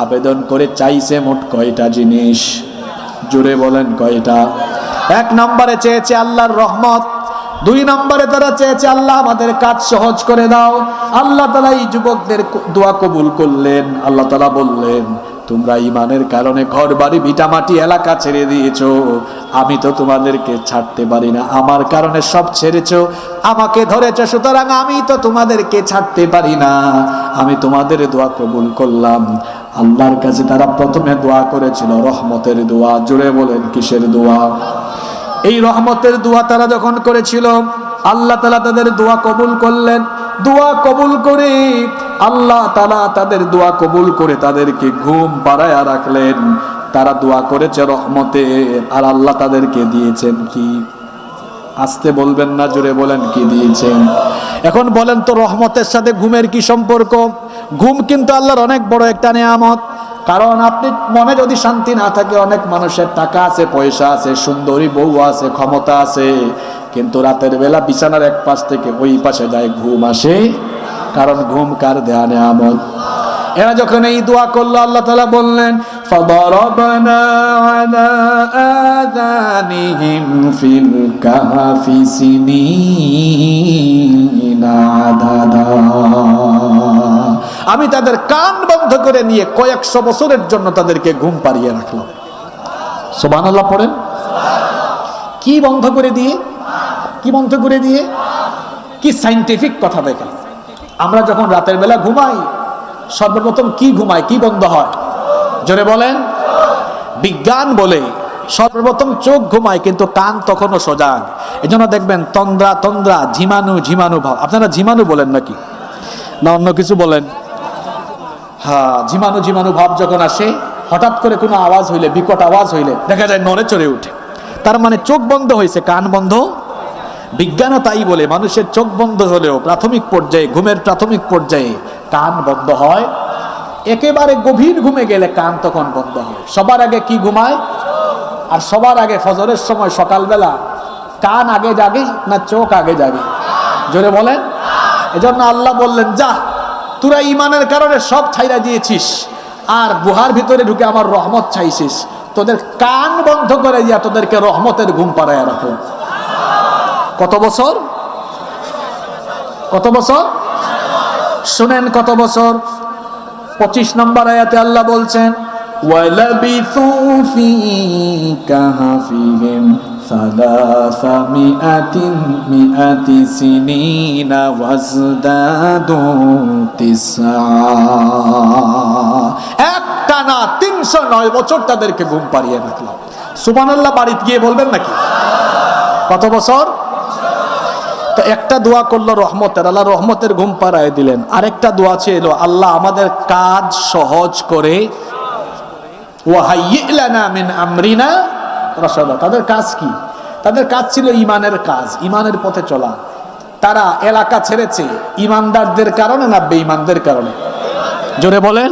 আবেদন করে চাইছে মোট কয়টা জিনিস? জোরে বলেন কয়টা? 1 নম্বরে চেয়েছে আল্লাহর রহমত, 2 নম্বরে তারা চেয়েছে আল্লাহ আমাদের কাজ সহজ করে দাও। আল্লাহ তাআলা এই যুবকদের দোয়া কবুল করলেন। আল্লাহ তাআলা বললেন, তোমরা ঈমানের কারণে ঘর বাড়ি ভিটামাটি এলাকা ছেড়ে দিয়েছো, আমি তো তোমাদেরকে ছাড়তে পারি না। আমার কারণে সব ছেড়েছো, আমাকে ধরেছো, সুতরাং আমি তো তোমাদেরকে ছাড়তে পারি না। আমি তোমাদের দোয়া কবুল করলাম। আল্লাহর কাছে তারা প্রথমে দোয়া করেছিল রহমতের দোয়া। জুড়ে বলেন কিসের দোয়া? এই রহমতের দোয়া তারা যখন করেছিল, আল্লাহ তাআলা তাদের দোয়া কবুল করলেন। দোয়া কবুল করে আল্লাহ তাআলা তাদের দোয়া কবুল করে তাদেরকে ঘুম পাড়ায়া রাখলেন। তারা দোয়া করেছে রহমতে, আর আল্লাহ তাদেরকে দিয়েছেন কি? আস্তে বলবেন না, জোরে বলেন কি দিয়েছেন? এখন বলেন তো, রহমতের সাথে ঘুমের কি সম্পর্ক? ঘুম কিন্তু আল্লাহর অনেক বড় একটা নিয়ামত। কারণ আপনি মনে যদি শান্তি না থাকে, অনেক মানুষের টাকা আছে, পয়সা আছে, সুন্দরী বউ আছে, ক্ষমতা আছে, কিন্তু রাতের বেলা বিছানার এক পাশ থেকে ওই পাশে যায়, ঘুম আসে। কারণ ঘুম কার দেয়া নিয়ামত। এরা যখন এই দোয়া করলো, আল্লাহ তাআলা বললেন, ফাদারাবনা আলা আযানিহিম ফিল কাহফি সিনিনা আদাদা, আমি তাদের কান বন্ধ করে নিয়ে কয়েকশো বছরের জন্য তাদেরকে ঘুম পাড়িয়ে রাখলাম। সুবহানাল্লাহ পড়েন। কি বন্ধ করে দিয়ে? কি বন্ধ করে দিয়ে? কি সায়েন্টিফিক কথা দেখেন। আমরা যখন রাতের বেলা ঘুমাই, সর্বপ্রথম কি ঘুমায়, কি বন্ধ হয়? জোরে বলেন। বিজ্ঞান বলে সর্বপ্রথম চোখ ঘুমায়, কিন্তু কান তখনও সজাগ। এজন্য দেখবেন তন্দ্রা তন্দ্রা, ঝিমানু ঝিমানু ভাব। আপনারা ঝিমানু বলেন নাকি, না অন্য কিছু বলেন? হ্যাঁ, ঝিমানু ঝিমানু ভাব যখন আসে, হঠাৎ করে কোনো আওয়াজ হইলে, বিকট আওয়াজ হইলে দেখা যায় নড়ে চড়ে উঠে। তার মানে চোখ বন্ধ হয়েছে, কান বন্ধ। বিজ্ঞানও তাই বলে, মানুষের চোখ বন্ধ হলেও প্রাথমিক পর্যায়ে, ঘুমের প্রাথমিক পর্যায়ে কান বন্ধ হয়। একেবারে গভীর ঘুমে গেলে কান তখন বন্ধ হয়। সবার আগে কি ঘুমায়? আর সবার আগে ফজরের সময় সকালবেলা কান আগে জাগে না চোখ আগে জাগে? জোরে বলেন। এজন্য আল্লাহ বললেন, যা, তোরা ঈমানের কারণে সব ছাইরা দিয়েছিস, আর গুহার ভিতরে ঢুকে আমার রহমত চাইছিস, তোদের কান বন্ধ করে দিয়া তোদেরকে রহমতের ঘুম পাড়ায় রাখো। কত বছর? কত বছর? শুনেন কত বছর? 25 নম্বর আয়াতে আল্লাহ বলছেন, ওয়ালাবিথু ফি কাহফিহিম মিআতি সিনিনা ওয়াজদাদু তিসআ। একটানা 309 বছর তাদেরকে ঘুম পাড়িয়ে রাখলাম। সুবহানাল্লাহ বাড়িতে গিয়ে বলবেন নাকি? কত বছর? তো একটা দোয়া করলো রহমতের, আল্লাহ রহমতের ঘুম পাড়ায় দিলেন। আরেকটা দোয়া ছিল, আল্লাহ আমাদের কাজ সহজ করে, ওয়া হাইয়্যি লানা মিন আমরিনা রাশাদা। তাদের কাজ কি? তাদের কাজ ছিল ঈমানের কাজ, ঈমানের পথে চলা। তারা এলাকা ছেড়েছে ঈমানদারদের কারণে না বেঈমানদের কারণে? জোরে বলেন।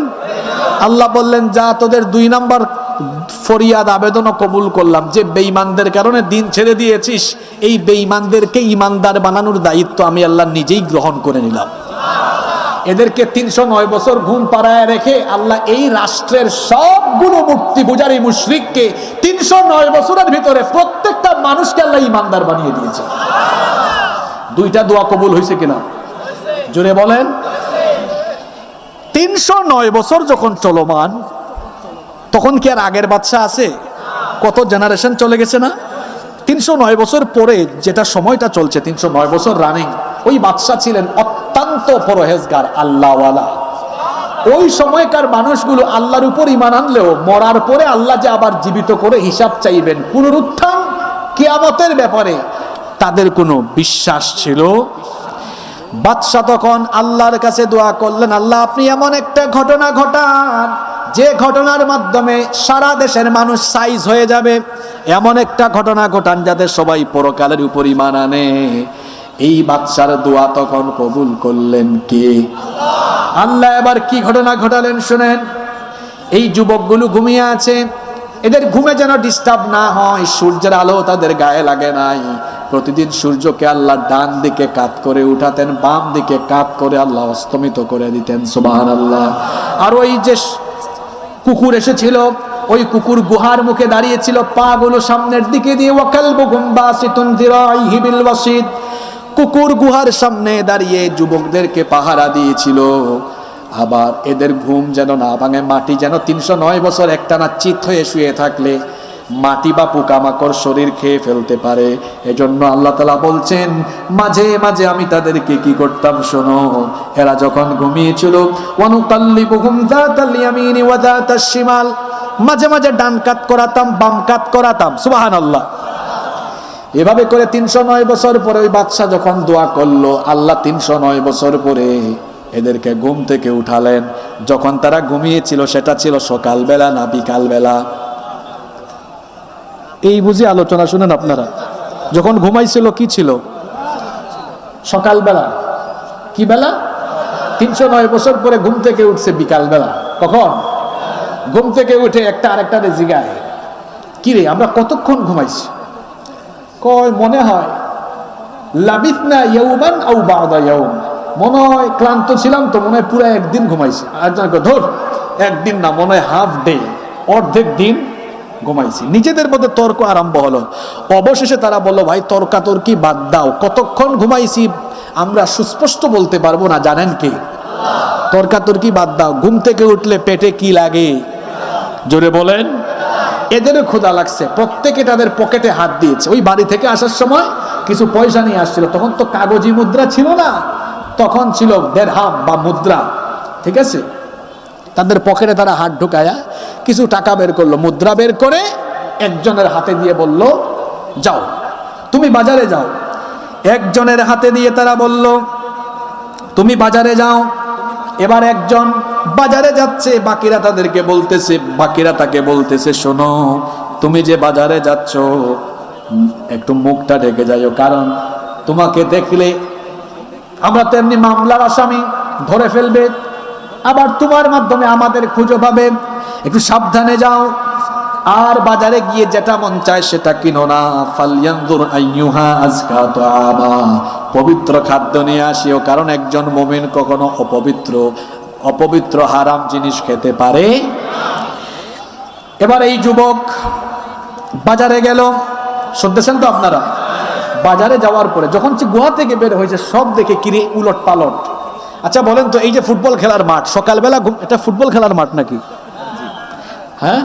আল্লাহ বললেন, যা, তোদের 2 নাম্বার ফরিয়াদ আবেদনও কবুল করলাম যে বেঈমানদের কারণে দিন ছেড়ে দিয়েছিস, এই বেঈমানদেরকে ইমানদার বানানোর দায়িত্ব আমি আল্লাহ নিজেই গ্রহণ করে নিলাম। এদেরকে 309 বছর ঘুম পাড়ায় রেখে আল্লাহ এই রাষ্ট্রের সবগুলো মূর্তি পূজারী মুশরিককে 309 বছরের ভিতরে প্রত্যেকটা মানুষকে আল্লাহ ইমানদার বানিয়ে দিয়েছে। দুইটা দোয়া কবুল হয়েছে কিনা জোরে বলেন। 309 বছর যখন চলমান, তখন কি আর আগের বাদশা আছে? কত জেনারেশন চলে গেছে না? 309 বছর পরে যেটা সময়টা চলছে, 309 বছর রানিং, ওই বাদশা ছিলেন অত্যন্ত পরহেজগার, আল্লাহওয়ালা। ওই সময়কার মানুষগুলো আল্লাহর উপর ঈমান আনলেও মরার পরে আল্লাহ যে আবার জীবিত করে হিসাব চাইবেন, পুনরুত্থান কিয়ামতের ব্যাপারে তাদের কোনো বিশ্বাস ছিল। বাদশা তখন আল্লাহর কাছে দোয়া করলেন, আল্লাহ আপনি এমন একটা ঘটনা ঘটান যে ঘটনার মাধ্যমে সারা দেশের মানুষ সাইজ হয়ে যাবে, এমন একটা ঘটনা ঘটান যাতে সবাই পরকালের উপর ঈমান আনে। এই বাদশার দোয়া তখন কবুল করলেন কে? আল্লাহ। এবার কি ঘটনা ঘটালেন শুনেন। এই যুবকগুলো ঘুমিয়ে আছে, এদের ঘুমে যেন ডিস্টার্ব না হয়, সূর্যের আলো তাদের গায়ে লাগে নাই। প্রতিদিন সূর্যকে আল্লাহ ডান দিকে কাত করে উঠাতেন, বাম দিকে কাত করে আল্লাহ অস্তমিত করে দিতেন। সুবহানাল্লাহ। আর ওই যে কুকুর এসেছিল, ওই কুকুর গুহার মুখে দাঁড়িয়েছিল, পা গুলো সামনের দিকে দিয়ে, ওয়াকালবুহুম বাসিতুন যিরাইহি বিল ওয়াসিদ। কুকুর গুহার সামনে দাঁড়িয়ে যুবকদেরকে পাহারা দিয়েছিল। আবার এদের ঘুম যেন না ভাঙে, মাটি যেন 309 বছর একটানা চিত হয়ে শুয়ে থাকলে মাটি বা পোকামাকড় শরীর খেয়ে ফেলতে পারে। এজন্য আল্লাহ তাআলা বলছেন, মাঝে মাঝে আমি তাদেরকে কি করতাম শোনো, এরা যখন ঘুমিয়েছিল, ওয়ানুকাল্লিবুহুম যাতাল ইয়ামিনি ওয়া যাতাশ শিমাল, মাঝে মাঝে ডান কাত করাতাম, বাম কাত করাতাম। সুবহানাল্লাহ। এভাবে করে 309 বছর পরে ওই বাদশা যখন দোয়া করলো, আল্লাহ 309 বছর পরে এদেরকে ঘুম থেকে উঠালেন। যখন তারা ঘুমিয়েছিল সেটা ছিল সকালবেলা না বিকালবেলা? এই বুঝি আলোচনা শুনেন আপনারা। যখন ঘুমাইছিল কি ছিল? সকালবেলা। কি বেলা? 309 বছর পরে ঘুম থেকে উঠছে বিকালবেলা। কখন? ঘুম থেকে উঠে একটা আরেকটা জিগায়, কি রে আমরা কতক্ষণ ঘুমাইছি? কয় মনে হয় লাবিথনা ইয়াওমান আও বা'দা ইয়াওম, মনে হয় ক্লান্ত ছিলাম তো, মনে হয় পুরো একদিন ঘুমাইছি। আরেকজন কয় ধর একদিন না, মনে হয় হাফ ডে, অর্ধেক দিন ঘুমাইছি। নিজেদের মধ্যে তর্ক আরম্ভ হলো। অবশেষে তারা বলল, ভাই তর্কাতর্কি বাদ দাও, কতক্ষণ ঘুমাইছি আমরা সুস্পষ্ট বলতে পারবো না, জানেন কি? তর্কাতর্কি বাদ দাও, ঘুম থেকে উঠলে পেটে কি লাগে জোরে বলেন। এদেরও ক্ষুধা লাগছে, প্রত্যেকে তাদের পকেটে হাত দিয়েছে। ওই বাড়ি থেকে আসার সময় কিছু পয়সা নিয়ে আসছিল, তখন তো কাগজি মুদ্রা ছিল না, তখন ছিল দেরহাম বা মুদ্রা, ঠিক আছে? তাদের পকেটে তারা হাত ঢুকায়া কিছু টাকা বের করলো, মুদ্রা বের করে একজনের হাতে দিয়ে বলল, যাও তুমি বাজারে যাও। একজনের হাতে দিয়ে তারা বলল, তুমি বাজারে যাও। এবার একজন বাজারে যাচ্ছে, বাকিরা তাদেরকে বলতেছে, বাকিরা তাকে বলতেছে, শোনো তুমি যে বাজারে যাচ্ছ একটু মুখটা ঢেকে যাইও, কারণ তোমাকে দেখলে আমরা তো এমনি মামলার আসামি, ধরে ফেলবে, আবার তোমার মাধ্যমে আমাদের খুঁজে পাবে, একটু সাবধানে যাও। আর বাজারে গিয়ে যেটা মন চায় সেটা কিনো না। ফালয়ানজুর আইয়ুহা আজকা তুআমা, পবিত্র খাদ্য নিয়ে আসিও, কারণ একজন মুমিন কখনো অপবিত্র হারাম জিনিস খেতে পারে। এবার এই যুবক বাজারে গেল, শুনতেছেন তো আপনারা? বাজারে যাওয়ার পরে যখন গুহা থেকে বের হয়েছে, সব দেখে কিরে উলট পালট। আচ্ছা বলেন তো, এই যে ফুটবল খেলার মাঠ, সকালবেলা এটা ফুটবল খেলার মাঠ নাকি? হ্যাঁ,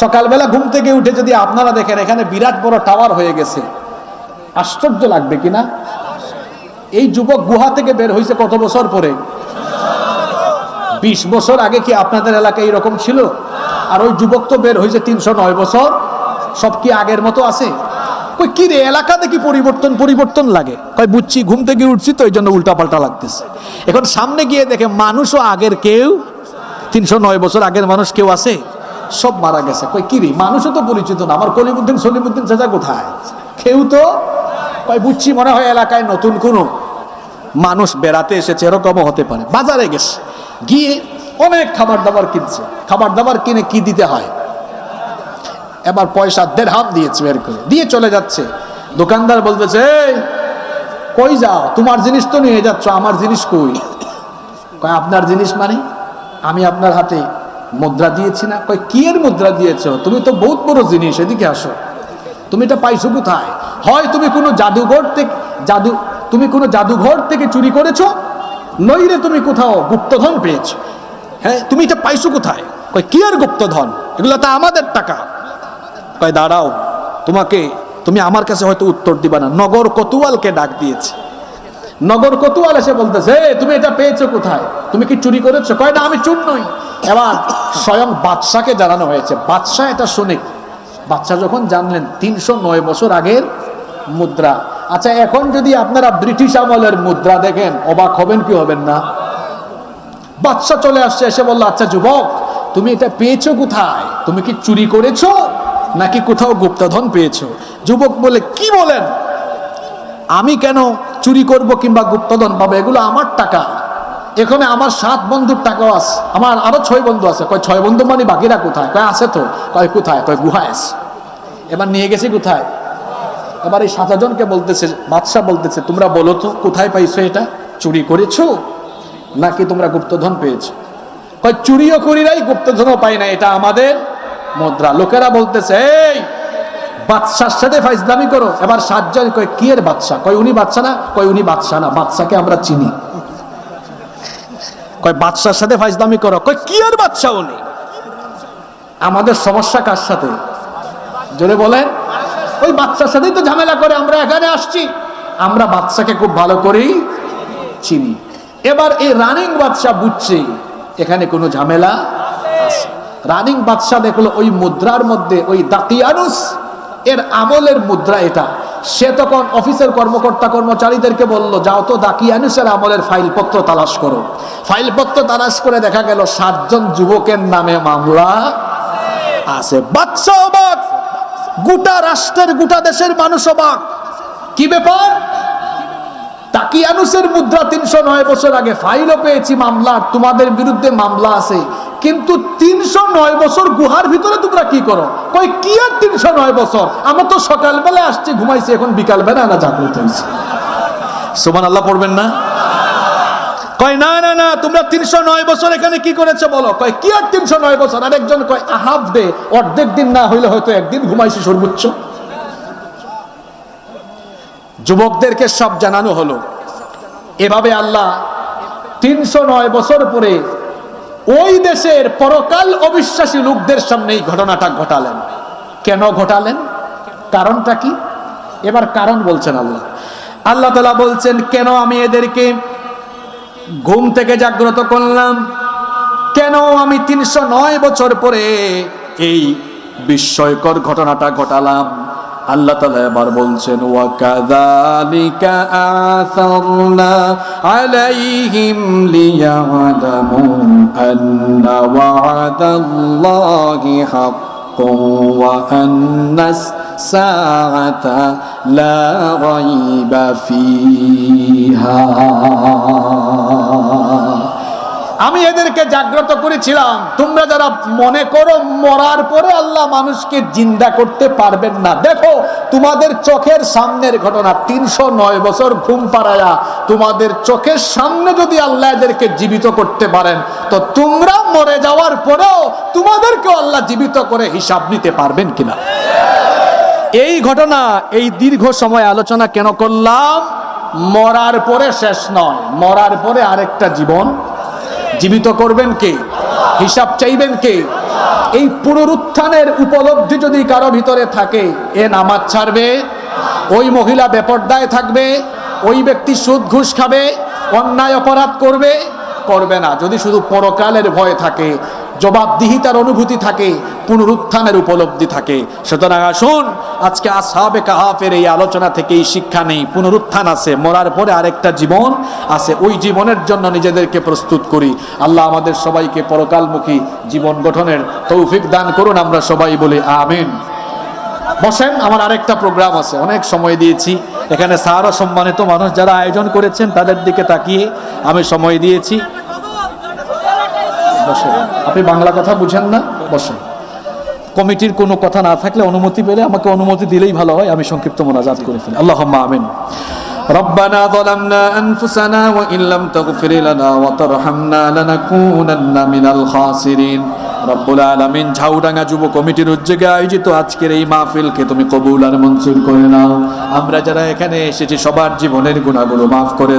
সকালবেলা ঘুম থেকে উঠে যদি আপনারা দেখেন এখানে বিরাট বড় টাওয়ার হয়ে গেছে, আশ্চর্য লাগবে কিনা? এই যুবক গুহা থেকে বের হয়েছে কত বছর পরে? 20 বছর আগে কি আপনাদের এলাকায় এরকম ছিল? আর ওই যুবক তো বের হয়েছে 309 বছর। সব কি আগের মতো আছে? কই কি রে, এলাকা দেখি পরিবর্তন লাগে। কই বুঝছি, ঘুম থেকে উঠছি তো এই জন্য উল্টাপাল্টা লাগতেছে। এখন সামনে গিয়ে দেখে মানুষও আগের কেউ, 309 বছর আগের মানুষ কেউ আছে? সব মারা গেছে। কই কি রে, মানুষও তো পরিচিত না, আমার সলিমুদ্দিন চাচা কোথায়? কেউ তো। কই বুঝছি, মনে হয় এলাকায় নতুন কোনো মানুষ বেড়াতে এসেছে, এরকমও হতে পারে। বাজারে গেছে, গিয়ে অনেক খাবার দাবার কিনছে। খাবার দাবার কিনে কি দিতে হয়? এবার পয়সা দেড়হাম দিয়েছে, বের করে দিয়ে চলে যাচ্ছে। দোকানদার বলতেছে, এই কই যাও, তোমার জিনিস তো নিয়ে যাচ্ছ, আমার জিনিস কই? কয় আপনার জিনিস মানে? আমি আপনার হাতে মুদ্রা দিয়েছি না। কয় কি এর মুদ্রা দিয়েছ? তুমি তো বহুত বড় জিনিস, এদিকে আসো। তুমি এটা পাইছো কোথায়? হয় তুমি কোনো জাদুঘর থেকে চুরি করেছো, নইলে তুমি কোথাও গুপ্তধন পেয়েছো। হ্যাঁ, তুমি এটা পাইছো কোথায়? কয় কি আর গুপ্তধন, এগুলো তো আমাদের টাকা। কয় দাঁড়াও, তুমি আমার কাছে হয়তো উত্তর দিবা না। নগর কোতোয়ালকে ডাক দিয়েছে। নগর কোতোয়াল এসে বলতেছে, তুমি এটা পেয়েছো কোথায়? তুমি কি চুরি করেছো? কয় না, আমি চুর নই। এবার স্বয়ং বাদশাকে জানানো হয়েছে। বাদশা এটা শুনে, বাদশা যখন জানলেন 309 বছর আগের মুদ্রা। আচ্ছা, এখন যদি আপনারা ব্রিটিশ আমলের মুদ্রা দেখেন, অবাক হবেন কি হবেন না? বাদশা চলে আসছে, এসে বলল, আচ্ছা যুবক, তুমি এটা পেয়েছো কোথায়? তুমি কি চুরি করেছো নাকি কোথাও গুপ্তধন পেয়েছো? যুবক বলে, কি বলেন? আমি কেন চুরি করব কিংবা গুপ্তধন পাবো? এগুলো আমার টাকা। এখানে আমার 7 বন্ধুর টাকাও আছে, আমার আরো 6 বন্ধু আছে। কয় 6 বন্ধু মানে বাকিরা কোথায়? কয় আছে তো। কয় কোথায়? কয় গুহায় আছে। এবার নিয়ে গেছি কোথায়? এবার এই 7 জনকে বলতেছে, বাদশাহ বলতেছে, তোমরা বলো তো কোথায় পাইছো এটা? চুরি করেছো নাকি তোমরা গুপ্তধন পেয়েছো? কয় চুরিও করি নাই, গুপ্তধনও পাই না, এটা আমাদের মুদ্রা। লোকেরা বলতেছে, এই বাদশার সাথে ফাইজলামি করো। এবার 7 জন কয়, কি এর বাদশা? কয় উনি বাদশা না। কয় উনি বাদশা না, বাদশাকে আমরা চিনি। কয় বাদশার সাথে ফাইজলামি করো। কয় কি আর বাদশা উনি? আমাদের সমস্যা কার সাথে? জোরে বলেন। ওই বাদশার সাথেই তো ঝামেলা করে আমরা এখানে আসছি। আমরা বাদশাকে খুব ভালো করেই চিনি। এবার এই রানিং বাদশা বুঝছে এখানে কোনো ঝামেলা আছে। রানিং বাদশা দেখলো ওই মুদ্রার মধ্যে ওই দাকিয়ানুস এর আমলের মুদ্রা এটা। সে তখন অফিসের কর্মকর্তা কর্মচারীদেরকে বলল, যাও তো দাকিয়ানুসের আমলের ফাইলপত্র তালাশ করো। ফাইলপত্র তালাশ করে দেখা গেল 7 জন যুবকের নামে মামলা আছে। বাদশা অবাক, গোটা রাষ্ট্রের, গোটা দেশের মানুষ অবাক। কি ব্যাপার? দাকিয়ানুসের মুদ্রা 309 বছর আগে, ফাইলও পেয়েছি মামলা, তোমাদের বিরুদ্ধে মামলা আছে, কিন্তু 309 বছর গুহার ভিতরে তোমরা কি করো? কই কি আর 309 বছর? আমরা তো সকালবেলা আসছি, ঘুমাইছি, এখন বিকালবেলা না জাগ্রত হয়েছি। সুবহানাল্লাহ পড়বেন না? কয় না না না, তোমরা 309 বছর এখানে কি করেছো বলো? কয় কি আর 309 বছর? আরেকজন কয় হাফ ডে, অর্ধেক দিন না হইলে হয়তো একদিন ঘুমাইছি সর্বোচ্চ। যুবকদেরকে সব জানানো হলো। এভাবে আল্লাহ 309 বছর পরে ওই দেশের পরকাল অবিশ্বাসী লোকদের সামনে এই ঘটনাটা ঘটালেন। কেন ঘটালেন? কারণটা কি? এবার কারণ বলছেন আল্লাহ। আল্লাহ তাআলা বলছেন, কেন আমি এদেরকে ঘুম থেকে জাগ্রত করলাম, কেন আমি 309 বছর পরে এই বিস্ময়কর ঘটনাটা ঘটালাম। আল্লাহ তাআলা এবার বলছেন, ওয়া কাযালিকা আসারনা আলাইহিম লিয়ালামু আন্না ওয়া'দাল্লাহি হাক্কুন ওয়া আন্নাস সাআতা লা রাইবা ফিহা। আমি এদেরকে জাগ্রত করেছিলাম, তোমরা যারা মনে করো মরার পরে আল্লাহ মানুষকে জিন্দা করতে পারবেন না, দেখো তোমাদের চোখের সামনের ঘটনা। 309 বছর ঘুম পাড়ায়া তোমাদের চোখের সামনে যদি আল্লাহ এদেরকে জীবিত করতে পারেন, তো তোমরা মরে যাওয়ার পরেও তোমাদেরকেও আল্লাহ জীবিত করে হিসাব নিতে পারবেন কিনা। এই ঘটনা, এই দীর্ঘ সময় আলোচনা কেন করলাম? মরার পরে শেষ নয়, মরার পরে আরেকটা জীবন জীবিত করবেন কে? হিসাব চাইবেন কে? এই পুনরুত্থানের উপলব্ধি যদি কারো ভিতরে থাকে, এ নামাজ ছাড়বে, ওই মহিলা বেপরদায় থাকবে, ওই ব্যক্তি সুদ ঘুষ খাবে, অন্যায় অপরাধ করবে, করবে না। যদি শুধু পরকালের ভয় থাকে, জবাবদিহিতার অনুভূতি থাকে, পুনরুত্থানের উপলব্ধি থাকে। সুতরাং আসুন আজকে আসহাবে কাহাফের এই আলোচনা থেকে এই শিক্ষা নেই, পুনরুত্থান আছে, মরার পরে আরেকটা জীবন আছে, ওই জীবনের জন্য নিজেদেরকে প্রস্তুত করি। আল্লাহ আমাদের সবাইকে পরকালমুখী জীবন গঠনের তৌফিক দান করুন, আমরা সবাই বলি আমিন। বসেন, আমার আরেকটা প্রোগ্রাম আছে, অনেক সময় দিয়েছি এখানে। স্যার ও সম্মানিত মানুষ যারা আয়োজন করেছেন তাদের দিকে তাকিয়ে আমি সময় দিয়েছি। বসেন, আপনি বাংলা কথা বুঝেন না, বসেন। কমিটির কোনো কথা না থাকলে অনুমতি পেলে আমাকে অনুমতি দিলেই ভালো হয়, আমি সংক্ষিপ্ত মোনাজাত করে ফেলি। আল্লাহুম্মা আমিন। ربنا ظلمنا أنفسنا وإن لم تغفر لنا وترحمنا لنكونن من الخاسرين রব্বুল আলামিন ঝাউডাঙ্গা যুব কমিটির উদ্যোগে আয়োজিত আজকের এই মাহফিলকে তুমি কবুল আর মঞ্জুর করে নাও। আমরা যারা এখানে এসেছি সবার জীবনের গুনাহগুলো মাফ করে